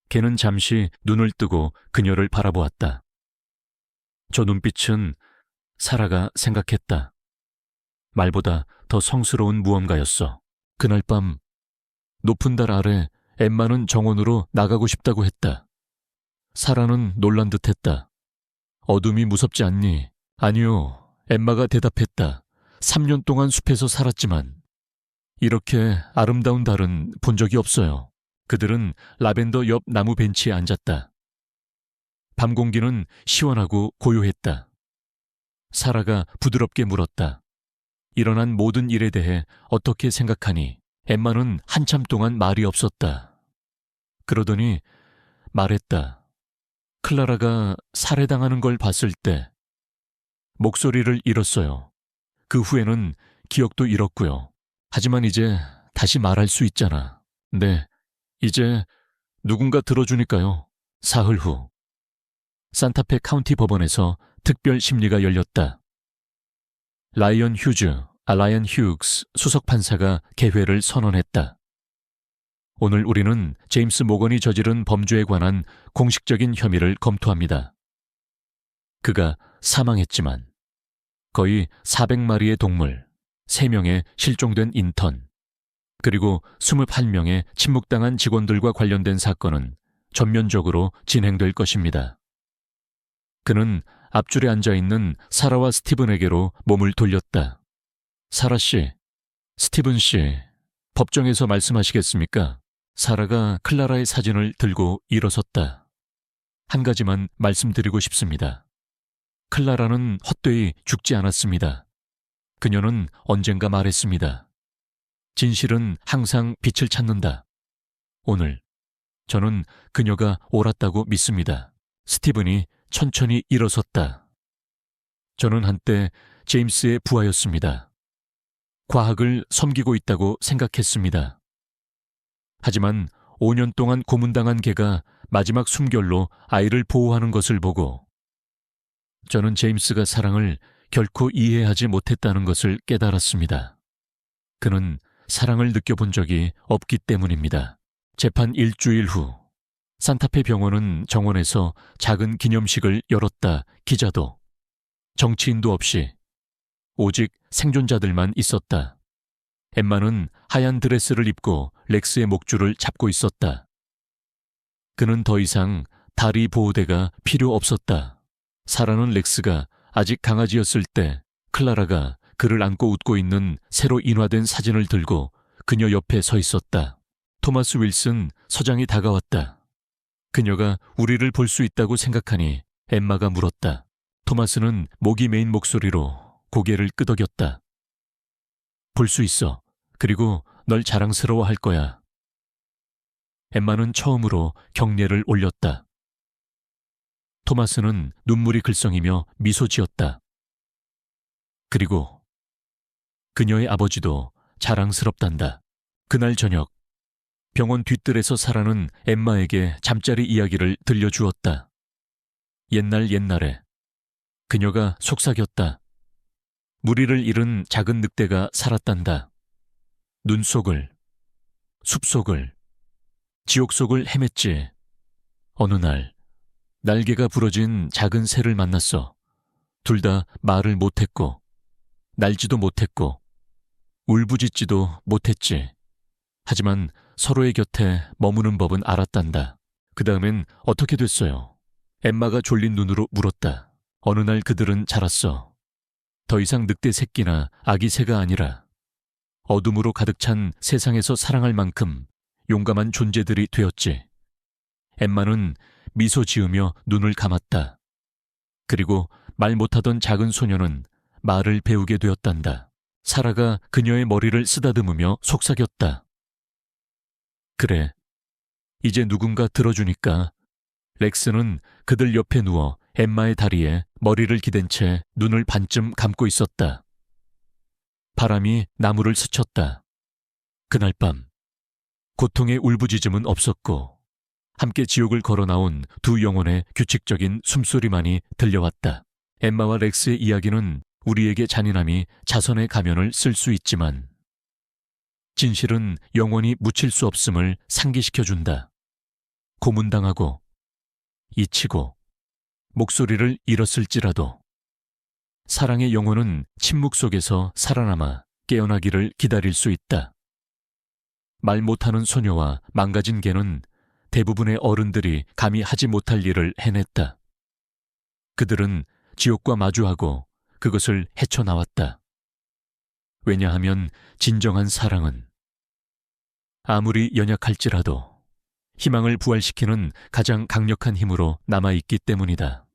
걔는 잠시 눈을 뜨고 그녀를 바라보았다. 저 눈빛은 사라가 생각했다. 말보다 더 성스러운 무언가였어. 그날 밤 높은 달 아래 엠마는 정원으로 나가고 싶다고 했다. 사라는 놀란 듯했다. 어둠이 무섭지 않니? 아니요. 엠마가 대답했다. 3년 동안 숲에서 살았지만 이렇게 아름다운 달은 본 적이 없어요. 그들은 라벤더 옆 나무 벤치에 앉았다. 밤 공기는 시원하고 고요했다. 사라가 부드럽게 물었다. 일어난 모든 일에 대해 어떻게 생각하니? 엠마는 한참 동안 말이 없었다. 그러더니 말했다. 클라라가 살해당하는 걸 봤을 때 목소리를 잃었어요. 그 후에는 기억도 잃었고요. 하지만 이제 다시 말할 수 있잖아. 네, 이제 누군가 들어주니까요. 사흘 후 산타페 카운티 법원에서 특별 심리가 열렸다. 라이언 휴그스 수석 판사가 개회를 선언했다. 오늘 우리는 제임스 모건이 저지른 범죄에 관한 공식적인 혐의를 검토합니다. 그가 사망했지만 거의 400마리의 동물, 3명의 실종된 인턴, 그리고 28명의 침묵당한 직원들과 관련된 사건은 전면적으로 진행될 것입니다. 그는 앞줄에 앉아있는 사라와 스티븐에게로 몸을 돌렸다. 사라 씨, 스티븐 씨, 법정에서 말씀하시겠습니까? 사라가 클라라의 사진을 들고 일어섰다. 한 가지만 말씀드리고 싶습니다. 클라라는 헛되이 죽지 않았습니다. 그녀는 언젠가 말했습니다. 진실은 항상 빛을 찾는다. 오늘 저는 그녀가 옳았다고 믿습니다. 스티븐이 천천히 일어섰다. 저는 한때 제임스의 부하였습니다. 과학을 섬기고 있다고 생각했습니다. 하지만 5년 동안 고문당한 개가 마지막 숨결로 아이를 보호하는 것을 보고 저는 제임스가 사랑을 결코 이해하지 못했다는 것을 깨달았습니다. 그는 사랑을 느껴본 적이 없기 때문입니다. 재판 일주일 후 산타페 병원은 정원에서 작은 기념식을 열었다. 기자도 정치인도 없이 오직 생존자들만 있었다. 엠마는 하얀 드레스를 입고 렉스의 목줄을 잡고 있었다. 그는 더 이상 다리 보호대가 필요 없었다. 사라는 렉스가 아직 강아지였을 때 클라라가 그를 안고 웃고 있는 새로 인화된 사진을 들고 그녀 옆에 서 있었다. 토마스 윌슨 서장이 다가왔다. 그녀가 우리를 볼 수 있다고 생각하니 엠마가 물었다. 토마스는 목이 메인 목소리로 고개를 끄덕였다. 볼 수 있어. 그리고 널 자랑스러워할 거야. 엠마는 처음으로 경례를 올렸다. 토마스는 눈물이 글썽이며 미소 지었다. 그리고 그녀의 아버지도 자랑스럽단다. 그날 저녁 병원 뒤뜰에서 살아는 엠마에게 잠자리 이야기를 들려주었다. 옛날에 그녀가 속삭였다. 무리를 잃은 작은 늑대가 살았단다. 눈 속을, 숲 속을, 지옥 속을 헤맸지. 어느 날 날개가 부러진 작은 새를 만났어. 둘 다 말을 못했고 날지도 못했고 울부짖지도 못했지. 하지만 서로의 곁에 머무는 법은 알았단다. 그 다음엔 어떻게 됐어요? 엠마가 졸린 눈으로 물었다. 어느 날 그들은 자랐어. 더 이상 늑대 새끼나 아기 새가 아니라 어둠으로 가득 찬 세상에서 사랑할 만큼 용감한 존재들이 되었지. 엠마는 미소 지으며 눈을 감았다. 그리고 말 못하던 작은 소녀는 말을 배우게 되었단다. 사라가 그녀의 머리를 쓰다듬으며 속삭였다. 그래, 이제 누군가 들어주니까. 렉스는 그들 옆에 누워 엠마의 다리에 머리를 기댄 채 눈을 반쯤 감고 있었다. 바람이 나무를 스쳤다. 그날 밤 고통의 울부짖음은 없었고 함께 지옥을 걸어 나온 두 영혼의 규칙적인 숨소리만이 들려왔다. 엠마와 렉스의 이야기는 우리에게 잔인함이 자선의 가면을 쓸 수 있지만 진실은 영원히 묻힐 수 없음을 상기시켜준다. 고문당하고 잊히고 목소리를 잃었을지라도 사랑의 영혼은 침묵 속에서 살아남아 깨어나기를 기다릴 수 있다. 말 못하는 소녀와 망가진 개는 대부분의 어른들이 감히 하지 못할 일을 해냈다. 그들은 지옥과 마주하고 그것을 헤쳐나왔다. 왜냐하면 진정한 사랑은 아무리 연약할지라도 희망을 부활시키는 가장 강력한 힘으로 남아있기 때문이다.